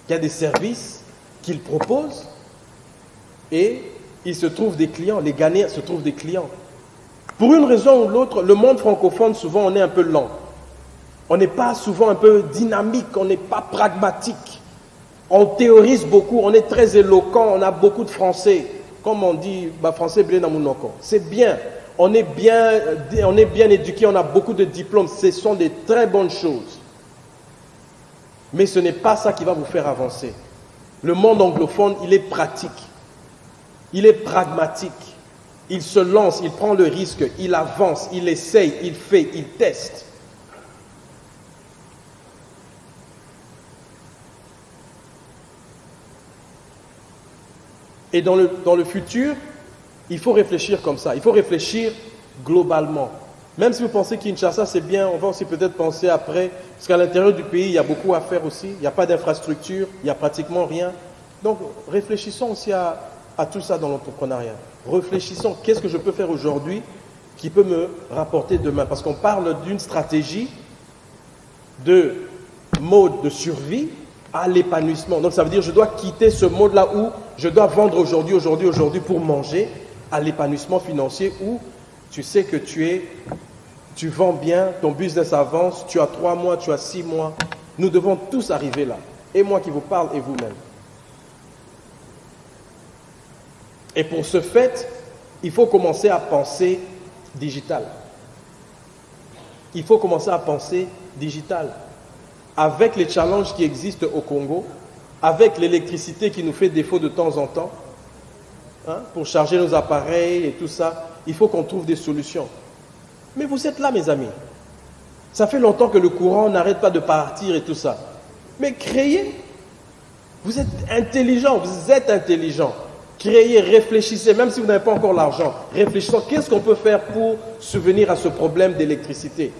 Il y a des services qu'ils proposent et il se trouve des clients. Les Ghanéens se trouvent des clients. Pour une raison ou l'autre, le monde francophone, souvent, on est un peu lent. On n'est pas souvent un peu dynamique, on n'est pas pragmatique. On théorise beaucoup, on est très éloquent, on a beaucoup de français. Comme on dit, français blé namunoko. C'est bien. On est bien éduqué, on a beaucoup de diplômes. Ce sont des très bonnes choses. Mais ce n'est pas ça qui va vous faire avancer. Le monde anglophone, il est pratique. Il est pragmatique. Il se lance, il prend le risque, il avance, il essaye, il fait, il teste. Et dans le futur, il faut réfléchir comme ça. Il faut réfléchir globalement. Même si vous pensez Kinshasa, c'est bien, on va aussi peut-être penser après. Parce qu'à l'intérieur du pays, il y a beaucoup à faire aussi. Il n'y a pas d'infrastructure, il n'y a pratiquement rien. Donc, réfléchissons aussi à tout ça dans l'entrepreneuriat. Réfléchissons, qu'est-ce que je peux faire aujourd'hui qui peut me rapporter demain? Parce qu'on parle d'une stratégie de mode de survie à l'épanouissement. Donc, ça veut dire que je dois quitter ce mode-là où je dois vendre aujourd'hui pour manger, à l'épanouissement financier où tu sais que tu vends bien, ton business avance, tu as 3 mois, tu as 6 mois. Nous devons tous arriver là. Et moi qui vous parle et vous-même. Et pour ce fait, il faut commencer à penser digital. Il faut commencer à penser digital. Avec les challenges qui existent au Congo, avec l'électricité qui nous fait défaut de temps en temps, pour charger nos appareils et tout ça, il faut qu'on trouve des solutions. Mais vous êtes là, mes amis. Ça fait longtemps que le courant n'arrête pas de partir et tout ça. Mais créez. Vous êtes intelligent, Créez, réfléchissez, même si vous n'avez pas encore l'argent. Réfléchissons, qu'est-ce qu'on peut faire pour subvenir à ce problème d'électricité?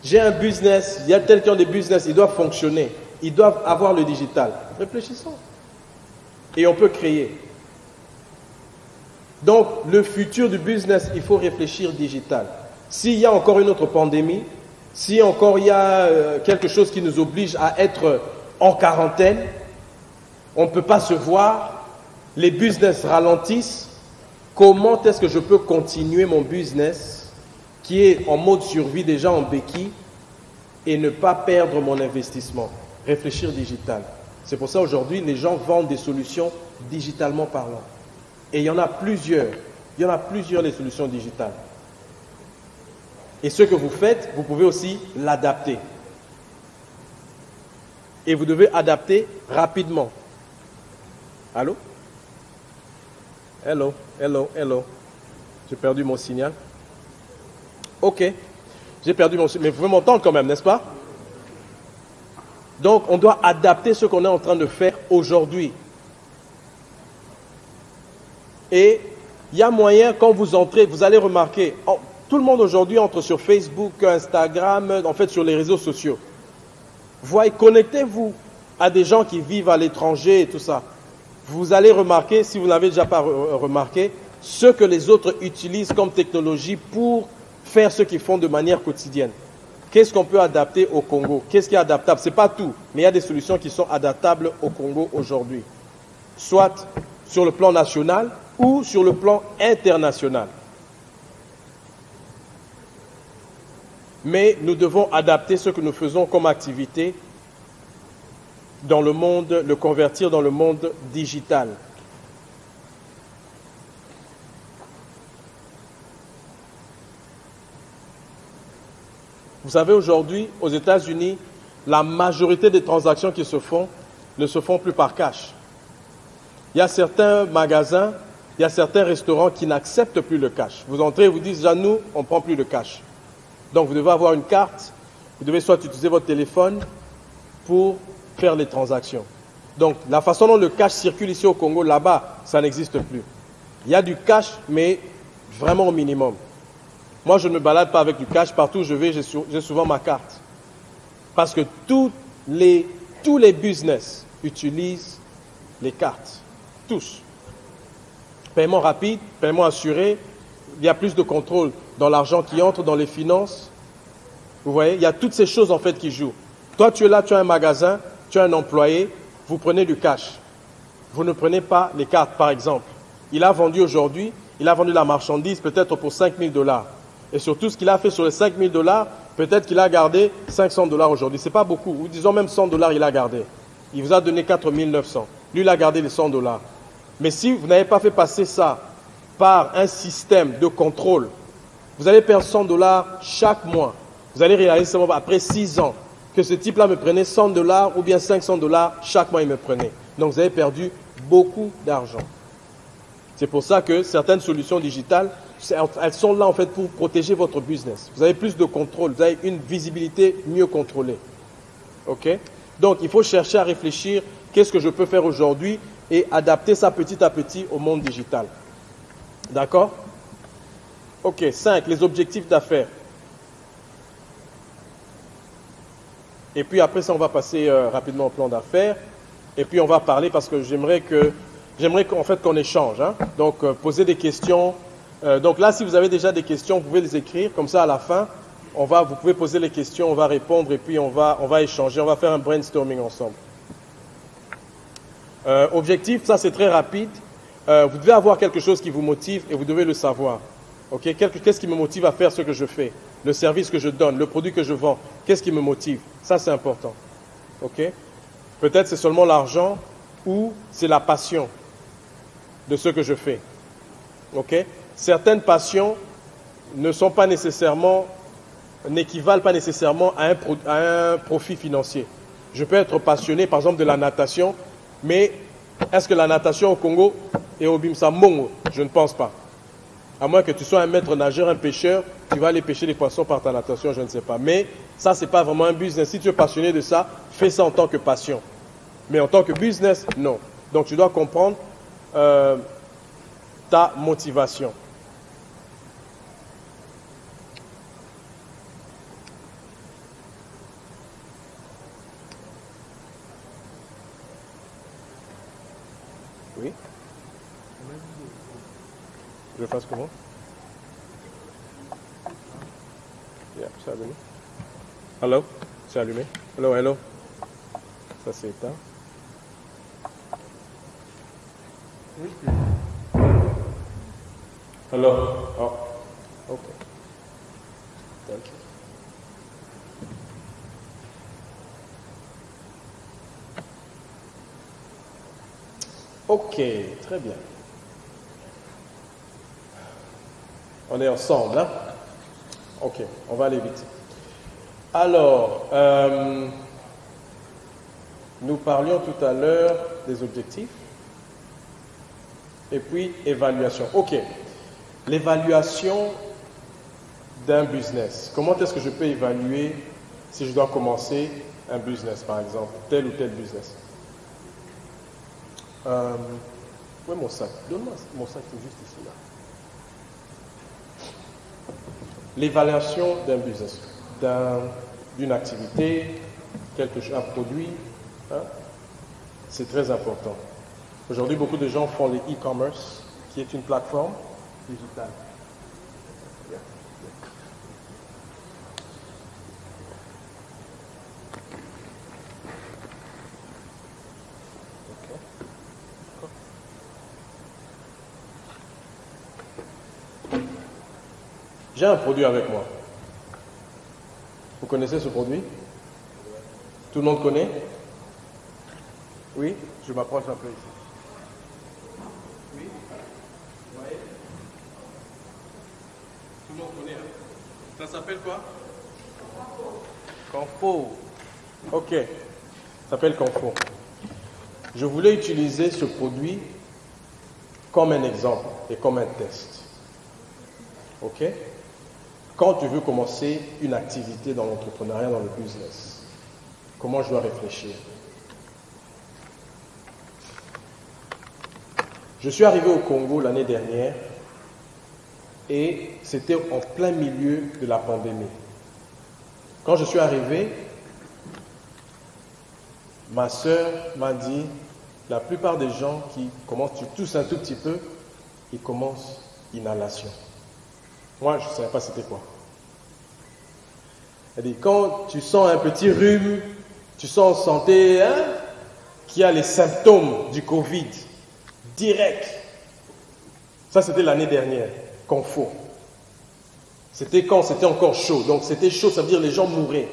J'ai un business, il y a tel qui ont des business, ils doivent fonctionner. Ils doivent avoir le digital. Réfléchissons. Et on peut créer. Donc, le futur du business, il faut réfléchir digital. S'il y a encore une autre pandémie, si encore il y a quelque chose qui nous oblige à être en quarantaine, on ne peut pas se voir, les business ralentissent, comment est-ce que je peux continuer mon business qui est en mode survie déjà en béquille et ne pas perdre mon investissement? Réfléchir digital. C'est pour ça aujourd'hui, les gens vendent des solutions digitalement parlant. Et il y en a plusieurs. Il y en a plusieurs les solutions digitales. Et ce que vous faites, vous pouvez aussi l'adapter. Et vous devez adapter rapidement. Allô? Hello, hello, hello. J'ai perdu mon signal. Ok. J'ai perdu mon signal. Mais vous pouvez m'entendre quand même, n'est-ce pas? Donc, on doit adapter ce qu'on est en train de faire aujourd'hui. Et il y a moyen, quand vous entrez, vous allez remarquer, tout le monde aujourd'hui entre sur Facebook, Instagram, en fait sur les réseaux sociaux. Voyez, connectez-vous à des gens qui vivent à l'étranger et tout ça. Vous allez remarquer, si vous n'avez déjà pas remarqué, ce que les autres utilisent comme technologie pour faire ce qu'ils font de manière quotidienne. Qu'est-ce qu'on peut adapter au Congo? Qu'est-ce qui est adaptable? Ce n'est pas tout, mais il y a des solutions qui sont adaptables au Congo aujourd'hui. Soit sur le plan national ou sur le plan international. Mais nous devons adapter ce que nous faisons comme activité dans le monde, le convertir dans le monde digital. Vous savez, aujourd'hui, aux États-Unis, la majorité des transactions qui se font ne se font plus par cash. Il y a certains magasins, il y a certains restaurants qui n'acceptent plus le cash. Vous entrez et vous dites, déjà nous, on ne prend plus le cash. Donc vous devez avoir une carte, vous devez soit utiliser votre téléphone pour faire les transactions. Donc, la façon dont le cash circule ici au Congo, là-bas, ça n'existe plus. Il y a du cash, mais vraiment au minimum. Moi, je ne me balade pas avec du cash. Partout où je vais, j'ai souvent ma carte. Parce que tous les business utilisent les cartes. Tous. Paiement rapide, paiement assuré. Il y a plus de contrôle dans l'argent qui entre, dans les finances. Vous voyez, il y a toutes ces choses en fait qui jouent. Toi, tu es là, tu as un magasin, tu as un employé, vous prenez du cash. Vous ne prenez pas les cartes, par exemple. Il a vendu aujourd'hui, il a vendu la marchandise peut-être pour 5 000 $. Et surtout, ce qu'il a fait sur les 5 000 $, peut-être qu'il a gardé 500 $ aujourd'hui. Ce n'est pas beaucoup. Ou disons même 100 $, il a gardé. Il vous a donné 4 900. Lui, il a gardé les 100 $. Mais si vous n'avez pas fait passer ça par un système de contrôle, vous allez perdre 100 $ chaque mois. Vous allez réaliser seulement après 6 ans que ce type-là me prenait 100 $ ou bien 500 $ chaque mois il me prenait. Donc vous avez perdu beaucoup d'argent. C'est pour ça que certaines solutions digitales, elles sont là en fait pour protéger votre business. Vous avez plus de contrôle, vous avez une visibilité mieux contrôlée. Ok? Donc il faut chercher à réfléchir, qu'est-ce que je peux faire aujourd'hui et adapter ça petit à petit au monde digital. D'accord? Ok, 5, les objectifs d'affaires. Et puis après ça, on va passer rapidement au plan d'affaires. Et puis on va parler parce que j'aimerais qu'en fait qu'on échange. Hein? Donc poser des questions. Donc là, si vous avez déjà des questions, vous pouvez les écrire. Comme ça, à la fin, vous pouvez poser les questions, on va répondre et puis on va échanger. On va faire un brainstorming ensemble. Objectif, ça c'est très rapide. Vous devez avoir quelque chose qui vous motive et vous devez le savoir. Okay? Qu'est-ce qui me motive à faire ce que je fais? Le service que je donne, le produit que je vends, qu'est-ce qui me motive? Ça, c'est important. Okay? Peut-être c'est seulement l'argent ou c'est la passion de ce que je fais. Okay? Certaines passions n'équivalent pas nécessairement à un profit financier. Je peux être passionné, par exemple, de la natation, mais est-ce que la natation au Congo est au Bimsa Mongo? Je ne pense pas. À moins que tu sois un maître nageur, un pêcheur, tu vas aller pêcher les poissons par ta natation, je ne sais pas. Mais ça, ce n'est pas vraiment un business. Si tu es passionné de ça, fais ça en tant que passion. Mais en tant que business, non. Donc tu dois comprendre ta motivation. Oui. Je fasse comment? Yeah, c'est allumé. Hello? C'est allumé. Hello, hello. Ça c'est éteint. Hello? Oh, ok. Thank you. Ok, très bien. On est ensemble, hein? Ok, on va aller vite. Alors, nous parlions tout à l'heure des objectifs et puis évaluation. Ok, l'évaluation d'un business. Comment est-ce que je peux évaluer si je dois commencer un business, par exemple, tel ou tel business? Où est mon sac? Donne-moi mon sac, c'est juste ici, là. L'évaluation d'un business, d'une activité, un produit, hein, c'est très important. Aujourd'hui, beaucoup de gens font les e-commerce, qui est une plateforme digitale. Yeah. J'ai un produit avec moi. Vous connaissez ce produit? Tout le monde connaît? Oui? Je m'approche un peu ici. Oui? Vous voyez? Tout le monde connaît. Hein? Ça s'appelle quoi? Camfo. Ok. Ça s'appelle Camfo. Je voulais utiliser ce produit comme un exemple et comme un test. Ok? Quand tu veux commencer une activité dans l'entrepreneuriat, dans le business, comment je dois réfléchir? Je suis arrivé au Congo l'année dernière et c'était en plein milieu de la pandémie. Quand je suis arrivé, ma sœur m'a dit, la plupart des gens qui commencent, tu tousses un tout petit peu, ils commencent inhalation. Moi, je ne savais pas c'était quoi. Elle dit, quand tu sens un petit rhume, tu sens en santé qu'il y a les symptômes du Covid, direct. Ça, c'était l'année dernière, Confo. C'était quand c'était encore chaud. Donc, c'était chaud, ça veut dire les gens mouraient.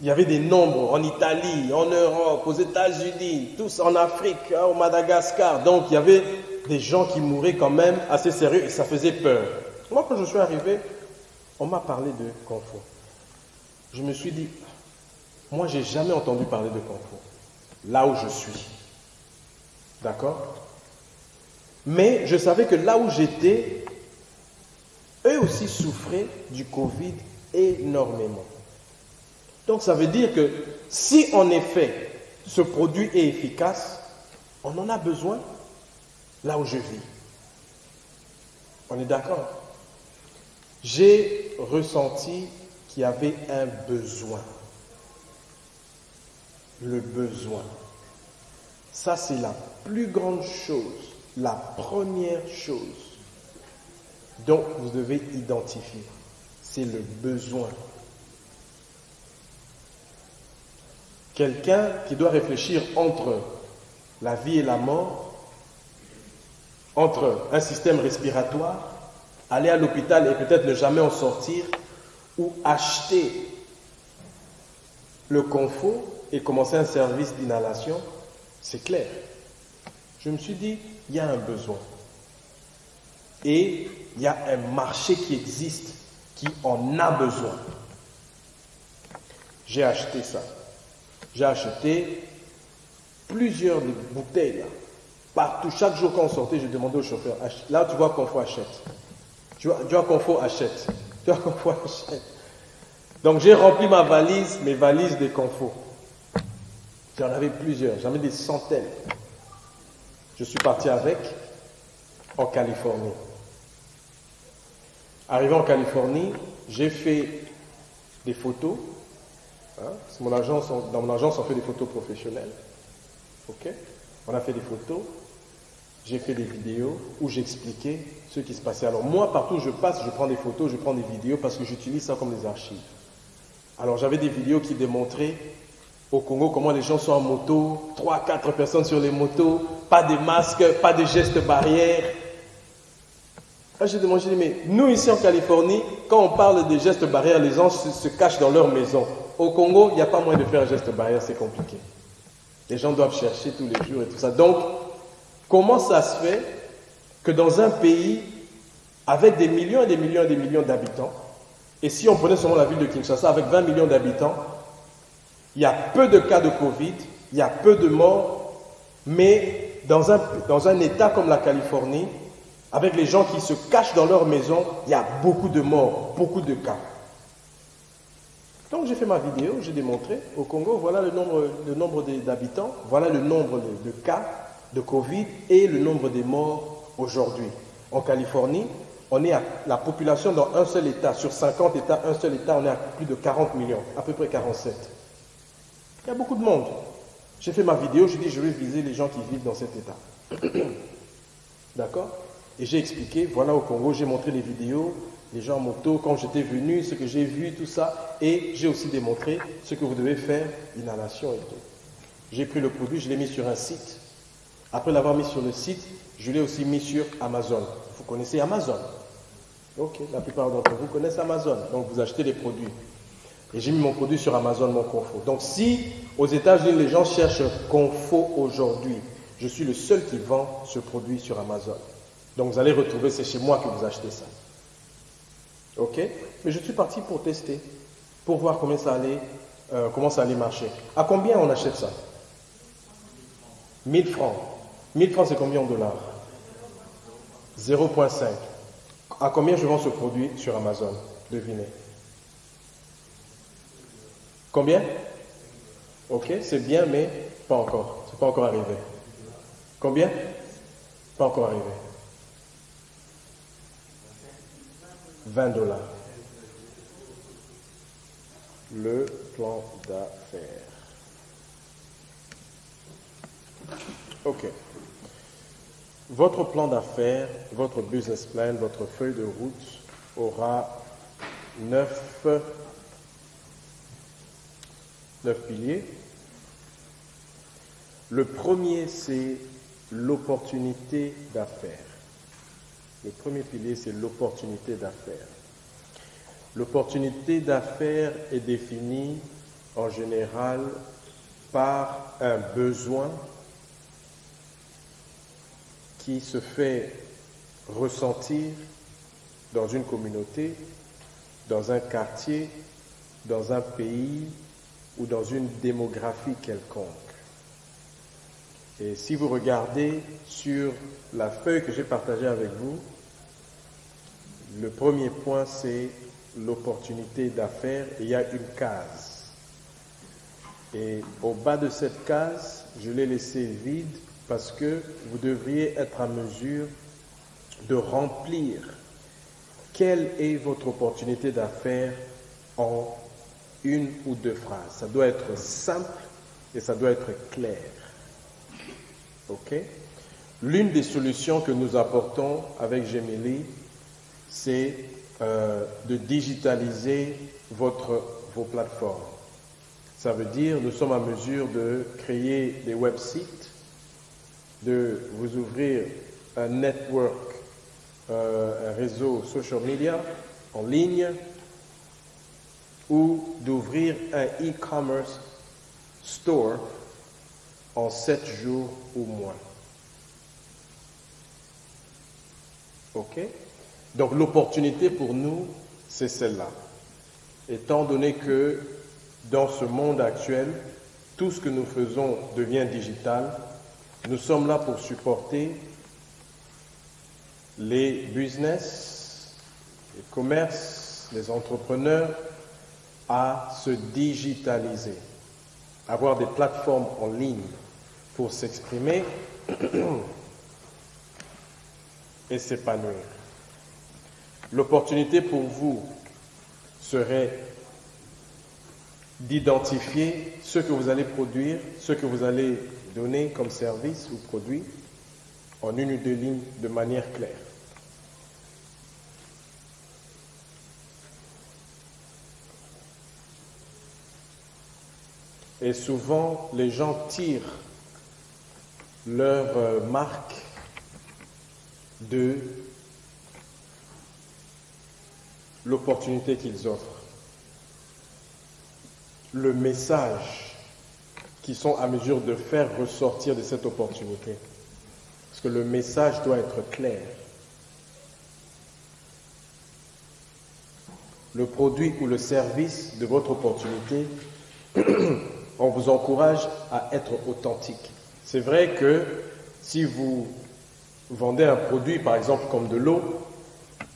Il y avait des nombres en Italie, en Europe, aux États-Unis, tous en Afrique, au Madagascar. Donc, il y avait des gens qui mouraient quand même assez sérieux et ça faisait peur. Moi, quand je suis arrivé, on m'a parlé de Confo. Je me suis dit, moi, j'ai jamais entendu parler de Confo, là où je suis. D'accord? Mais je savais que là où j'étais, eux aussi souffraient du Covid énormément. Donc ça veut dire que si en effet ce produit est efficace, on en a besoin là où je vis. On est d'accord? J'ai ressenti qu'il y avait un besoin. Le besoin. Ça, c'est la plus grande chose, la première chose dont vous devez identifier. C'est le besoin. Quelqu'un qui doit réfléchir entre la vie et la mort, entre un système respiratoire, aller à l'hôpital et peut-être ne jamais en sortir, ou acheter le Confo et commencer un service d'inhalation, c'est clair. Je me suis dit, il y a un besoin. Et il y a un marché qui existe, qui en a besoin. J'ai acheté ça. J'ai acheté plusieurs bouteilles là, partout. Chaque jour quand on sortait, je demandais au chauffeur, là tu vois Confo achète. Tu vois Confo achète. Tu vois Confo achète. Donc j'ai rempli mes valises de Confo. J'en avais plusieurs, j'en avais des centaines. Je suis parti avec en Californie. Arrivé en Californie, j'ai fait des photos. Parce que dans mon agence, on fait des photos professionnelles. Ok? On a fait des photos. J'ai fait des vidéos où j'expliquais ce qui se passait. Alors moi, partout où je passe, je prends des photos, je prends des vidéos parce que j'utilise ça comme des archives. Alors j'avais des vidéos qui démontraient au Congo comment les gens sont en moto, 3-4 personnes sur les motos, pas de masques, pas de gestes barrières. Là, j'ai demandé, mais nous ici en Californie, quand on parle des gestes barrières, les gens se cachent dans leur maison. Au Congo, il n'y a pas moyen de faire un geste barrière, c'est compliqué. Les gens doivent chercher tous les jours et tout ça. Donc, comment ça se fait que dans un pays avec des millions et des millions et des millions d'habitants, et si on prenait seulement la ville de Kinshasa avec 20 millions d'habitants, il y a peu de cas de Covid, il y a peu de morts, mais dans un État comme la Californie, avec les gens qui se cachent dans leur maison, il y a beaucoup de morts, beaucoup de cas. Donc j'ai fait ma vidéo, j'ai démontré au Congo, voilà le nombre d'habitants, voilà le nombre de cas de Covid et le nombre de morts aujourd'hui. En Californie, on est à la population dans un seul État, sur 50 États, un seul État, on est à plus de 40 millions, à peu près 47. Il y a beaucoup de monde. J'ai fait ma vidéo, j'ai dit je vais viser les gens qui vivent dans cet État. D'accord? Et j'ai expliqué, voilà au Congo, j'ai montré les vidéos, les gens en moto, quand j'étais venu, ce que j'ai vu, tout ça. Et j'ai aussi démontré ce que vous devez faire, inhalation et tout. J'ai pris le produit, je l'ai mis sur un site. Après l'avoir mis sur le site, je l'ai aussi mis sur Amazon. Vous connaissez Amazon? Ok, la plupart d'entre vous connaissent Amazon. Donc vous achetez les produits. Et j'ai mis mon produit sur Amazon, mon Confo. Donc si aux États-Unis, les gens cherchent Confo aujourd'hui, je suis le seul qui vend ce produit sur Amazon. Donc vous allez retrouver, c'est chez moi que vous achetez ça. Ok? Mais je suis parti pour tester, pour voir comment ça allait marcher. À combien on achète ça? 1000 francs. 1000 francs, c'est combien en dollars? 0,5. À combien je vends ce produit sur Amazon? Devinez. Combien? Ok, c'est bien, mais pas encore. C'est pas encore arrivé. Combien? Pas encore arrivé. 20 $. Le plan d'affaires. OK. Votre plan d'affaires, votre business plan, votre feuille de route aura 9 piliers. Le premier, c'est l'opportunité d'affaires. Le premier pilier, c'est l'opportunité d'affaires. L'opportunité d'affaires est définie en général par un besoin qui se fait ressentir dans une communauté, dans un quartier, dans un pays ou dans une démographie quelconque. Et si vous regardez sur la feuille que j'ai partagée avec vous, le premier point, c'est l'opportunité d'affaires. Il y a une case. Et au bas de cette case, je l'ai laissée vide parce que vous devriez être à mesure de remplir quelle est votre opportunité d'affaires en une ou deux phrases. Ça doit être simple et ça doit être clair. OK? L'une des solutions que nous apportons avec Gemelli, c'est de digitaliser vos plateformes. Ça veut dire nous sommes à mesure de créer des websites, de vous ouvrir un network, un réseau social media en ligne, ou d'ouvrir un e-commerce store en 7 jours ou moins. OK? Donc l'opportunité pour nous, c'est celle-là. Étant donné que dans ce monde actuel, tout ce que nous faisons devient digital, nous sommes là pour supporter les business, les commerces, les entrepreneurs à se digitaliser, avoir des plateformes en ligne pour s'exprimer et s'épanouir. L'opportunité pour vous serait d'identifier ce que vous allez produire, ce que vous allez donner comme service ou produit en une ou deux lignes de manière claire. Et souvent, les gens tirent leur marque de l'opportunité qu'ils offrent. Le message qu'ils sont à mesure de faire ressortir de cette opportunité. Parce que le message doit être clair. Le produit ou le service de votre opportunité, on vous encourage à être authentique. C'est vrai que si vous vendez un produit, par exemple comme de l'eau,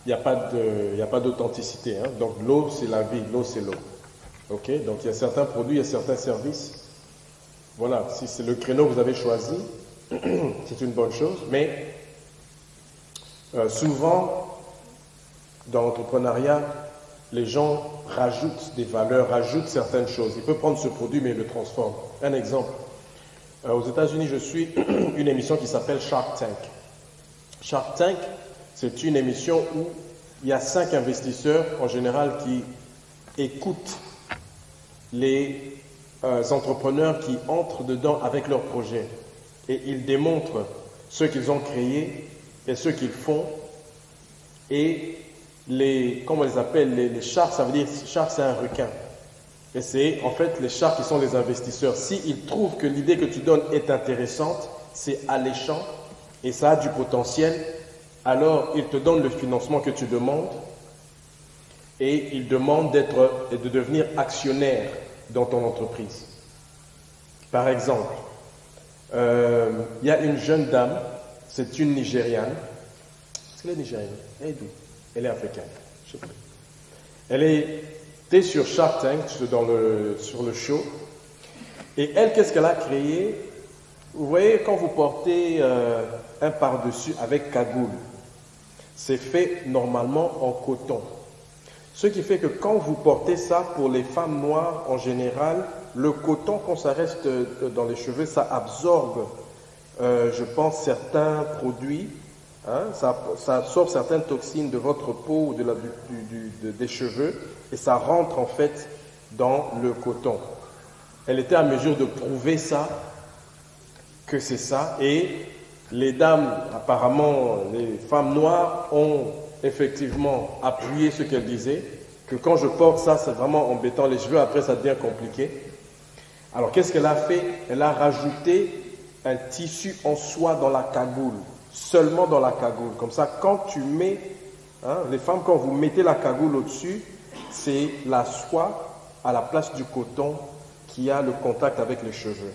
il n'y a pas d'authenticité. Hein? Donc l'eau, c'est la vie, l'eau, c'est l'eau. OK? Donc il y a certains produits, il y a certains services. Voilà, si c'est le créneau que vous avez choisi, c'est une bonne chose. Mais souvent, dans l'entrepreneuriat, les gens rajoutent des valeurs, rajoutent certaines choses. Il peut prendre ce produit, mais il le transforme. Un exemple. Aux États-Unis, je suis une émission qui s'appelle Shark Tank. Shark Tank, c'est une émission où il y a 5 investisseurs, en général, qui écoutent les entrepreneurs qui entrent dedans avec leurs projets. Et ils démontrent ce qu'ils ont créé et ce qu'ils font. Et comment on les appelle, les sharks, ça veut dire, shark c'est un requin. Et c'est en fait les sharks qui sont les investisseurs. S'ils trouvent que l'idée que tu donnes est intéressante, c'est alléchant et ça a du potentiel, alors ils te donnent le financement que tu demandes et ils demandent de devenir actionnaire dans ton entreprise. Par exemple, il y a une jeune dame, c'est une Nigériane. Est-ce qu'elle est nigériane? Elle est africaine. Je sais pas. Elle était sur Shark Tank, sur le show. Et elle, qu'est-ce qu'elle a créé? Vous voyez, quand vous portez un par-dessus avec cagoule, c'est fait normalement en coton. Ce qui fait que quand vous portez ça, pour les femmes noires en général, le coton, quand ça reste dans les cheveux, ça absorbe, je pense, certains produits, hein, ça absorbe certaines toxines de votre peau ou des cheveux, et ça rentre en fait dans le coton. Elle était à mesure de prouver ça, que c'est ça, et les dames, apparemment, les femmes noires ont effectivement appuyé ce qu'elle disait, que quand je porte ça, c'est vraiment embêtant les cheveux, après ça devient compliqué. Alors qu'est-ce qu'elle a fait? Elle a rajouté un tissu en soie dans la cagoule, seulement dans la cagoule. Comme ça, quand tu mets, hein, les femmes, quand vous mettez la cagoule au-dessus, c'est la soie à la place du coton qui a le contact avec les cheveux.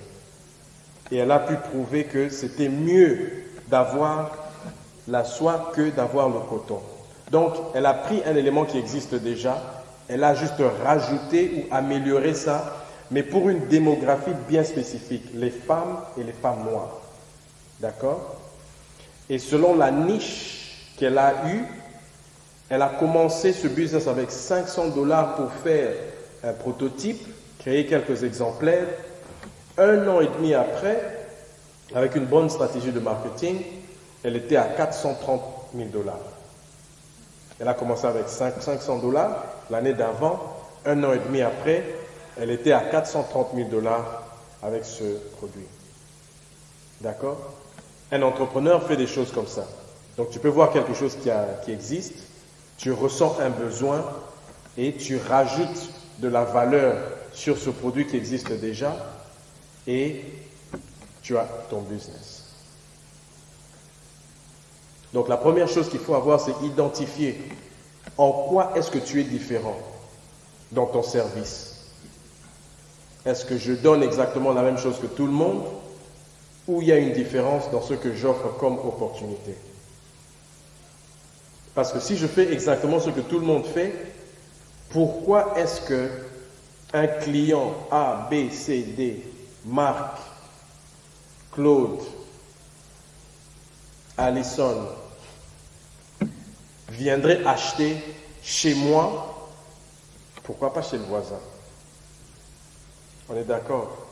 Et elle a pu prouver que c'était mieux d'avoir la soie que d'avoir le coton. Donc, elle a pris un élément qui existe déjà, elle a juste rajouté ou amélioré ça, mais pour une démographie bien spécifique, les femmes et les femmes noires. D'accord? Et selon la niche qu'elle a eue, elle a commencé ce business avec $500 pour faire un prototype, créer quelques exemplaires. 1 an et demi après, avec une bonne stratégie de marketing, elle était à $430 000. Elle a commencé avec $500 l'année d'avant. 1 an et demi après, elle était à $430 000 avec ce produit. D'accord? Un entrepreneur fait des choses comme ça. Donc tu peux voir quelque chose qui existe, tu ressens un besoin et tu rajoutes de la valeur sur ce produit qui existe déjà et tu as ton business. Donc la première chose qu'il faut avoir, c'est identifier en quoi est-ce que tu es différent dans ton service. Est-ce que je donne exactement la même chose que tout le monde ou il y a une différence dans ce que j'offre comme opportunité? Parce que si je fais exactement ce que tout le monde fait, pourquoi est-ce que un client A, B, C, D, Marc, Claude, Alison viendrait acheter chez moi, pourquoi pas chez le voisin? On est d'accord?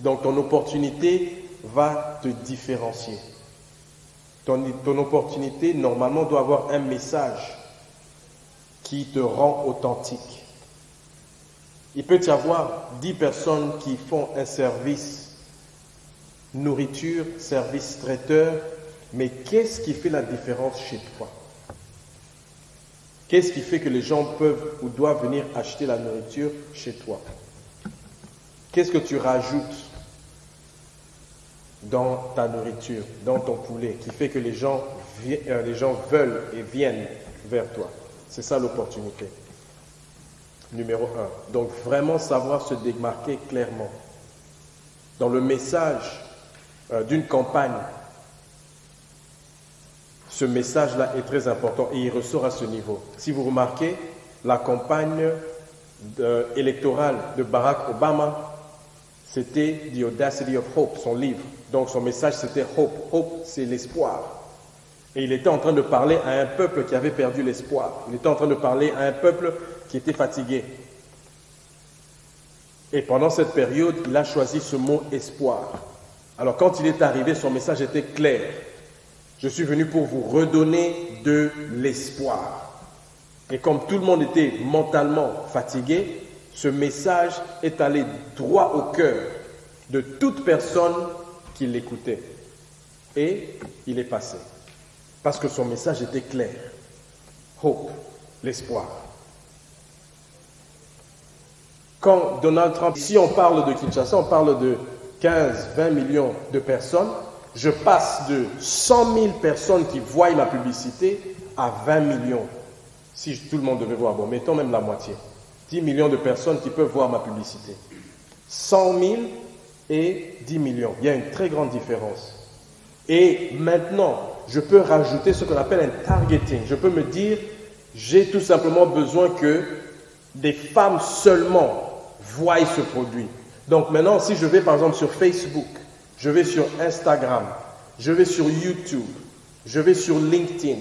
Donc ton opportunité va te différencier. Ton opportunité, normalement, doit avoir un message qui te rend authentique. Il peut y avoir 10 personnes qui font un service nourriture, service traiteur, mais qu'est-ce qui fait la différence chez toi? Qu'est-ce qui fait que les gens peuvent ou doivent venir acheter la nourriture chez toi? Qu'est-ce que tu rajoutes dans ta nourriture, dans ton poulet, qui fait que les gens veulent et viennent vers toi? C'est ça l'opportunité. Numéro 1. Donc vraiment savoir se démarquer clairement. Dans le message d'une campagne, ce message-là est très important et il ressort à ce niveau. Si vous remarquez, la campagne électorale de Barack Obama, c'était The Audacity of Hope, son livre. Donc son message c'était Hope. Hope, c'est l'espoir. Et il était en train de parler à un peuple qui avait perdu l'espoir. Il était en train de parler à un peuple qui était fatigué. Et pendant cette période, il a choisi ce mot espoir. Alors quand il est arrivé, son message était clair. Je suis venu pour vous redonner de l'espoir. Et comme tout le monde était mentalement fatigué, ce message est allé droit au cœur de toute personne qui l'écoutait. Et il est passé. Parce que son message était clair. Hope, l'espoir. Quand Donald Trump, si on parle de Kinshasa, on parle de 15-20 millions de personnes, je passe de 100 000 personnes qui voient ma publicité à 20 millions. Si tout le monde devait voir, bon, mettons même la moitié. 10 millions de personnes qui peuvent voir ma publicité. 100 000 et 10 millions. Il y a une très grande différence. Et maintenant, je peux rajouter ce qu'on appelle un targeting. Je peux me dire, j'ai tout simplement besoin que des femmes seulement voient ce produit. Donc maintenant, si je vais par exemple sur Facebook, je vais sur Instagram, je vais sur YouTube, je vais sur LinkedIn,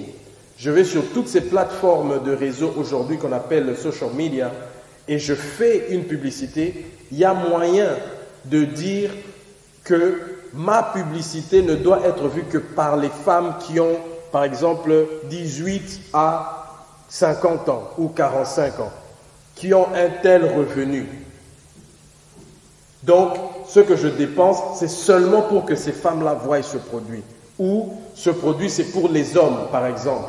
je vais sur toutes ces plateformes de réseau aujourd'hui qu'on appelle le social media et je fais une publicité, il y a moyen de dire que ma publicité ne doit être vue que par les femmes qui ont, par exemple, 18 à 50 ans ou 45 ans, qui ont un tel revenu. Donc, ce que je dépense, c'est seulement pour que ces femmes-là voient ce produit. Ou ce produit, c'est pour les hommes, par exemple.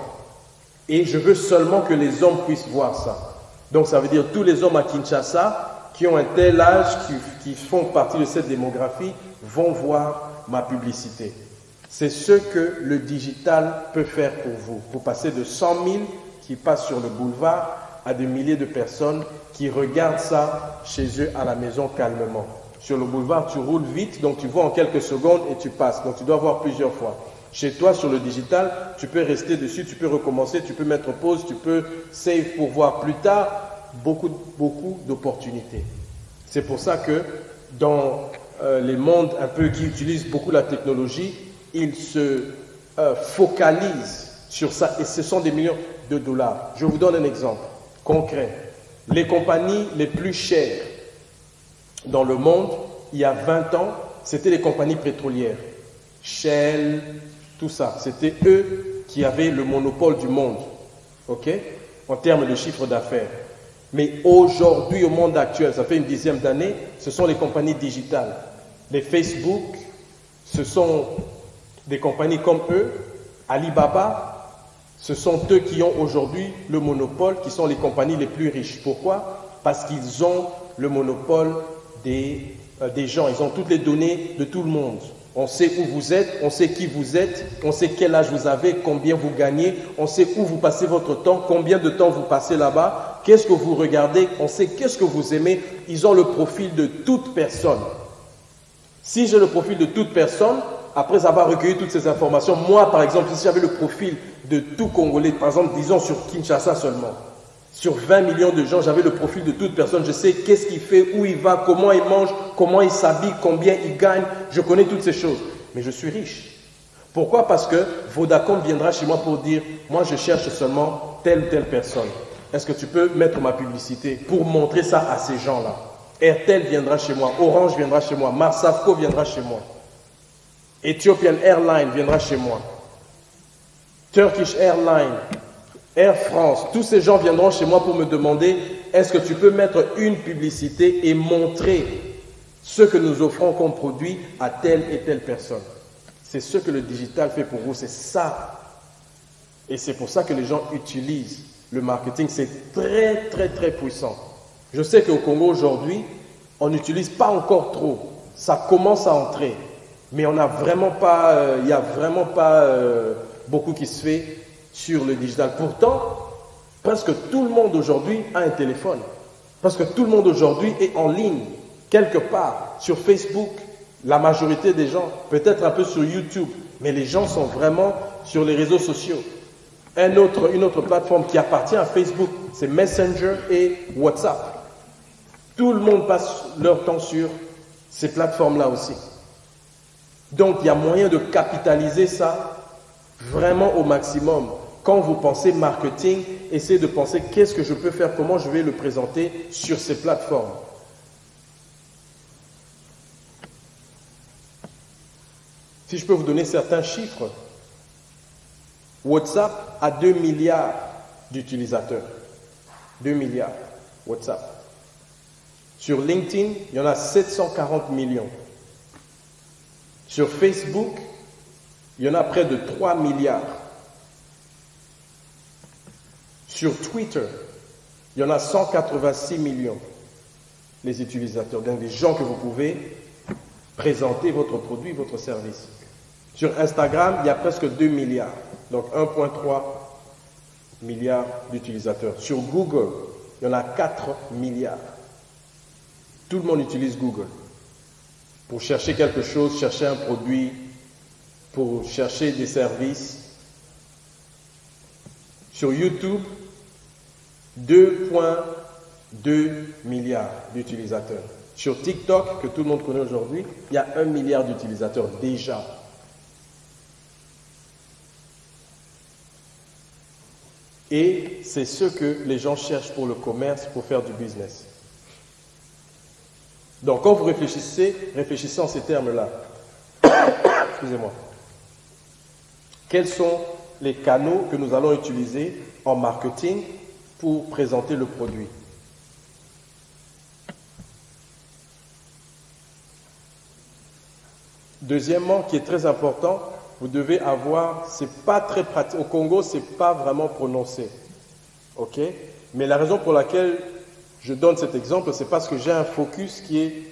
Et je veux seulement que les hommes puissent voir ça. Donc, ça veut dire tous les hommes à Kinshasa qui ont un tel âge, qui font partie de cette démographie, vont voir ma publicité. C'est ce que le digital peut faire pour vous. Vous passez de 100 000 qui passent sur le boulevard à des milliers de personnes qui regardent ça chez eux à la maison calmement. Sur le boulevard, tu roules vite, donc tu vois en quelques secondes et tu passes. Donc tu dois voir plusieurs fois. Chez toi, sur le digital, tu peux rester dessus, tu peux recommencer, tu peux mettre pause, tu peux save pour voir plus tard. Beaucoup d'opportunités. C'est pour ça que dans les mondes un peu qui utilisent beaucoup la technologie, ils se focalisent sur ça et ce sont des millions de dollars. Je vous donne un exemple concret. Les compagnies les plus chères dans le monde, il y a 20 ans, c'était les compagnies pétrolières. Shell, tout ça. C'était eux qui avaient le monopole du monde, ok, en termes de chiffre d'affaires. Mais aujourd'hui, au monde actuel, ça fait une dizaine d'années, ce sont les compagnies digitales. Les Facebook, ce sont des compagnies comme eux. Alibaba, ce sont eux qui ont aujourd'hui le monopole, qui sont les compagnies les plus riches. Pourquoi? Parce qu'ils ont le monopole des gens. Ils ont toutes les données de tout le monde. On sait où vous êtes, on sait qui vous êtes, on sait quel âge vous avez, combien vous gagnez, on sait où vous passez votre temps, combien de temps vous passez là-bas, qu'est-ce que vous regardez, on sait qu'est-ce que vous aimez. Ils ont le profil de toute personne. Si j'ai le profil de toute personne, après avoir recueilli toutes ces informations, moi par exemple, si j'avais le profil de tout Congolais, par exemple, disons sur Kinshasa seulement, sur 20 millions de gens, j'avais le profil de toute personne. Je sais qu'est-ce qu'il fait, où il va, comment il mange, comment il s'habille, combien il gagne. Je connais toutes ces choses. Mais je suis riche. Pourquoi? Parce que Vodacom viendra chez moi pour dire, moi je cherche seulement telle ou telle personne. Est-ce que tu peux mettre ma publicité pour montrer ça à ces gens-là? Airtel viendra chez moi, Orange viendra chez moi, Marsavco viendra chez moi. Ethiopian Airlines viendra chez moi. Turkish Airlines, Air France, tous ces gens viendront chez moi pour me demander est-ce que tu peux mettre une publicité et montrer ce que nous offrons comme produit à telle et telle personne. C'est ce que le digital fait pour vous, c'est ça. Et c'est pour ça que les gens utilisent le marketing, c'est très très très puissant. Je sais qu'au Congo aujourd'hui, on n'utilise pas encore trop, ça commence à entrer, mais on n'a vraiment pas, il n'y a vraiment pas beaucoup qui se fait sur le digital. Pourtant, presque tout le monde aujourd'hui a un téléphone. Parce que tout le monde aujourd'hui est en ligne, quelque part, sur Facebook. La majorité des gens, peut-être un peu sur YouTube, mais les gens sont vraiment sur les réseaux sociaux. Une autre plateforme qui appartient à Facebook, c'est Messenger et WhatsApp. Tout le monde passe leur temps sur ces plateformes-là aussi. Donc, il y a moyen de capitaliser ça vraiment au maximum. Quand vous pensez marketing, essayez de penser qu'est-ce que je peux faire, comment je vais le présenter sur ces plateformes. Si je peux vous donner certains chiffres, WhatsApp a 2 milliards d'utilisateurs. 2 milliards, WhatsApp. Sur LinkedIn, il y en a 740 millions. Sur Facebook, il y en a près de 3 milliards. Sur Twitter, il y en a 186 millions, les utilisateurs, donc des gens que vous pouvez présenter votre produit, votre service. Sur Instagram, il y a presque 2 milliards, donc 1,3 milliard d'utilisateurs. Sur Google, il y en a 4 milliards. Tout le monde utilise Google pour chercher quelque chose, chercher un produit, pour chercher des services. Sur YouTube, 2,2 milliards d'utilisateurs. Sur TikTok, que tout le monde connaît aujourd'hui, il y a 1 milliard d'utilisateurs déjà. Et c'est ce que les gens cherchent pour le commerce, pour faire du business. Donc, quand vous réfléchissez en ces termes-là. Excusez-moi. Quels sont les canaux que nous allons utiliser en marketing pour présenter le produit? Deuxièmement, qui est très important, vous devez avoir, c'est pas très pratique, au Congo, c'est pas vraiment prononcé, ok? Mais la raison pour laquelle je donne cet exemple, c'est parce que j'ai un focus qui est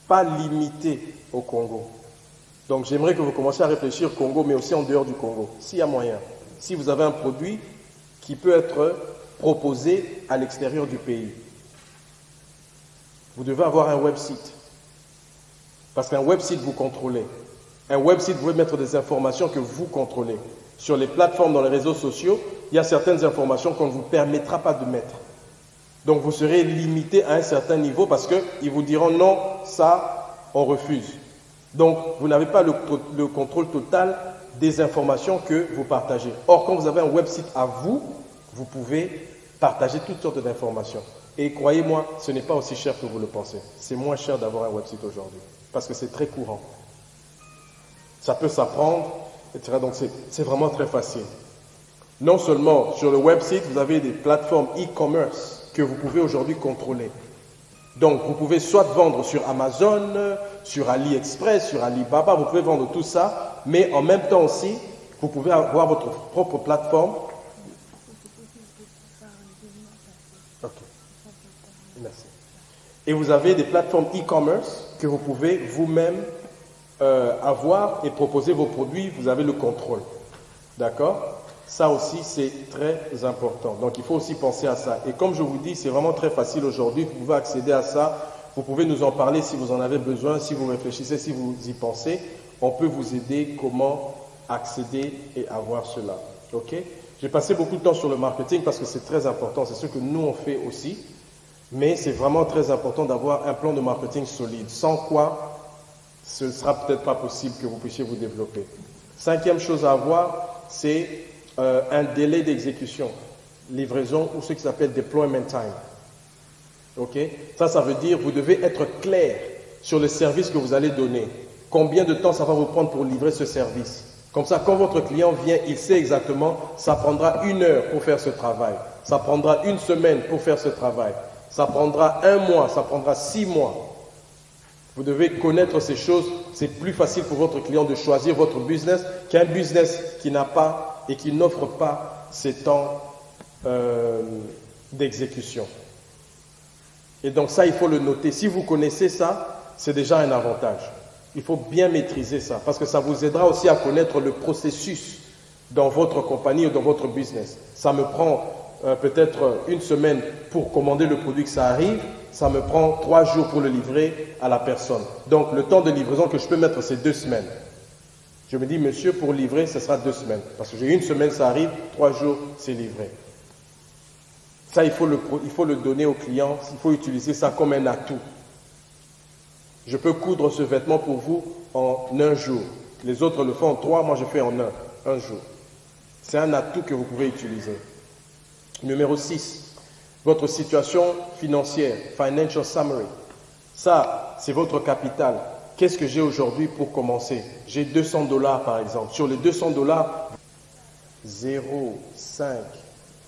pas limité au Congo. Donc j'aimerais que vous commenciez à réfléchir au Congo, mais aussi en dehors du Congo, s'il y a moyen. Si vous avez un produit qui peut être proposé à l'extérieur du pays, vous devez avoir un website. Parce qu'un website, vous contrôlez. Un website, vous pouvez mettre des informations que vous contrôlez. Sur les plateformes, dans les réseaux sociaux, il y a certaines informations qu'on ne vous permettra pas de mettre. Donc vous serez limité à un certain niveau parce qu'ils vous diront non, ça, on refuse. Donc vous n'avez pas le contrôle total des informations que vous partagez. Or, quand vous avez un website à vous, vous pouvez partager toutes sortes d'informations. Et croyez-moi, ce n'est pas aussi cher que vous le pensez. C'est moins cher d'avoir un website aujourd'hui parce que c'est très courant. Ça peut s'apprendre, etc. Donc c'est vraiment très facile. Non seulement sur le website, vous avez des plateformes e-commerce que vous pouvez aujourd'hui contrôler. Donc vous pouvez soit vendre sur Amazon, sur AliExpress, sur Alibaba, vous pouvez vendre tout ça, mais en même temps aussi, vous pouvez avoir votre propre plateforme. Ok, merci. Et vous avez des plateformes e-commerce que vous pouvez vous-même avoir et proposer vos produits, vous avez le contrôle. D'accord? Ça aussi, c'est très important. Donc, il faut aussi penser à ça. Et comme je vous dis, c'est vraiment très facile aujourd'hui. Vous pouvez accéder à ça. Vous pouvez nous en parler si vous en avez besoin, si vous réfléchissez, si vous y pensez. On peut vous aider comment accéder et avoir cela. OK? J'ai passé beaucoup de temps sur le marketing parce que c'est très important. C'est ce que nous, on fait aussi. Mais c'est vraiment très important d'avoir un plan de marketing solide. Sans quoi, ce ne sera peut-être pas possible que vous puissiez vous développer. Cinquième chose à avoir, c'est un délai d'exécution, livraison ou ce qui s'appelle deployment time. Ok? Ça veut dire vous devez être clair sur le service que vous allez donner. Combien de temps ça va vous prendre pour livrer ce service? Comme ça, quand votre client vient, il sait exactement, ça prendra 1 heure pour faire ce travail. Ça prendra 1 semaine pour faire ce travail. Ça prendra 1 mois, ça prendra 6 mois. Vous devez connaître ces choses. C'est plus facile pour votre client de choisir votre business qu'un business qui n'a pas et qui n'offre pas ces temps d'exécution. Et donc ça, il faut le noter. Si vous connaissez ça, c'est déjà un avantage. Il faut bien maîtriser ça parce que ça vous aidera aussi à connaître le processus dans votre compagnie ou dans votre business. Ça me prend peut-être 1 semaine pour commander le produit que ça arrive. Ça me prend 3 jours pour le livrer à la personne. Donc, le temps de livraison que je peux mettre, c'est 2 semaines. Je me dis, monsieur, pour livrer, ce sera 2 semaines. Parce que j'ai 1 semaine, ça arrive, 3 jours, c'est livré. Ça, il faut le donner au client. Il faut utiliser ça comme un atout. Je peux coudre ce vêtement pour vous en 1 jour. Les autres le font en 3, moi je fais en 1 jour. C'est un atout que vous pouvez utiliser. Numéro 6. Votre situation financière, financial summary. Ça, c'est votre capital. Qu'est-ce que j'ai aujourd'hui pour commencer? J'ai $200 par exemple. Sur les $200, 0, 5,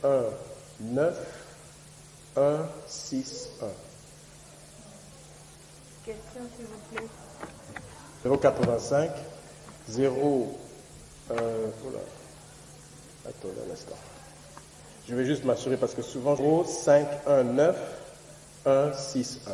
1, 9, 1, 6, 1. Question, s'il vous plaît. 0,85, 0, voilà. Attends un instant. Je vais juste m'assurer parce que souvent, 0, 5, 1, 9, 1, 6, 1.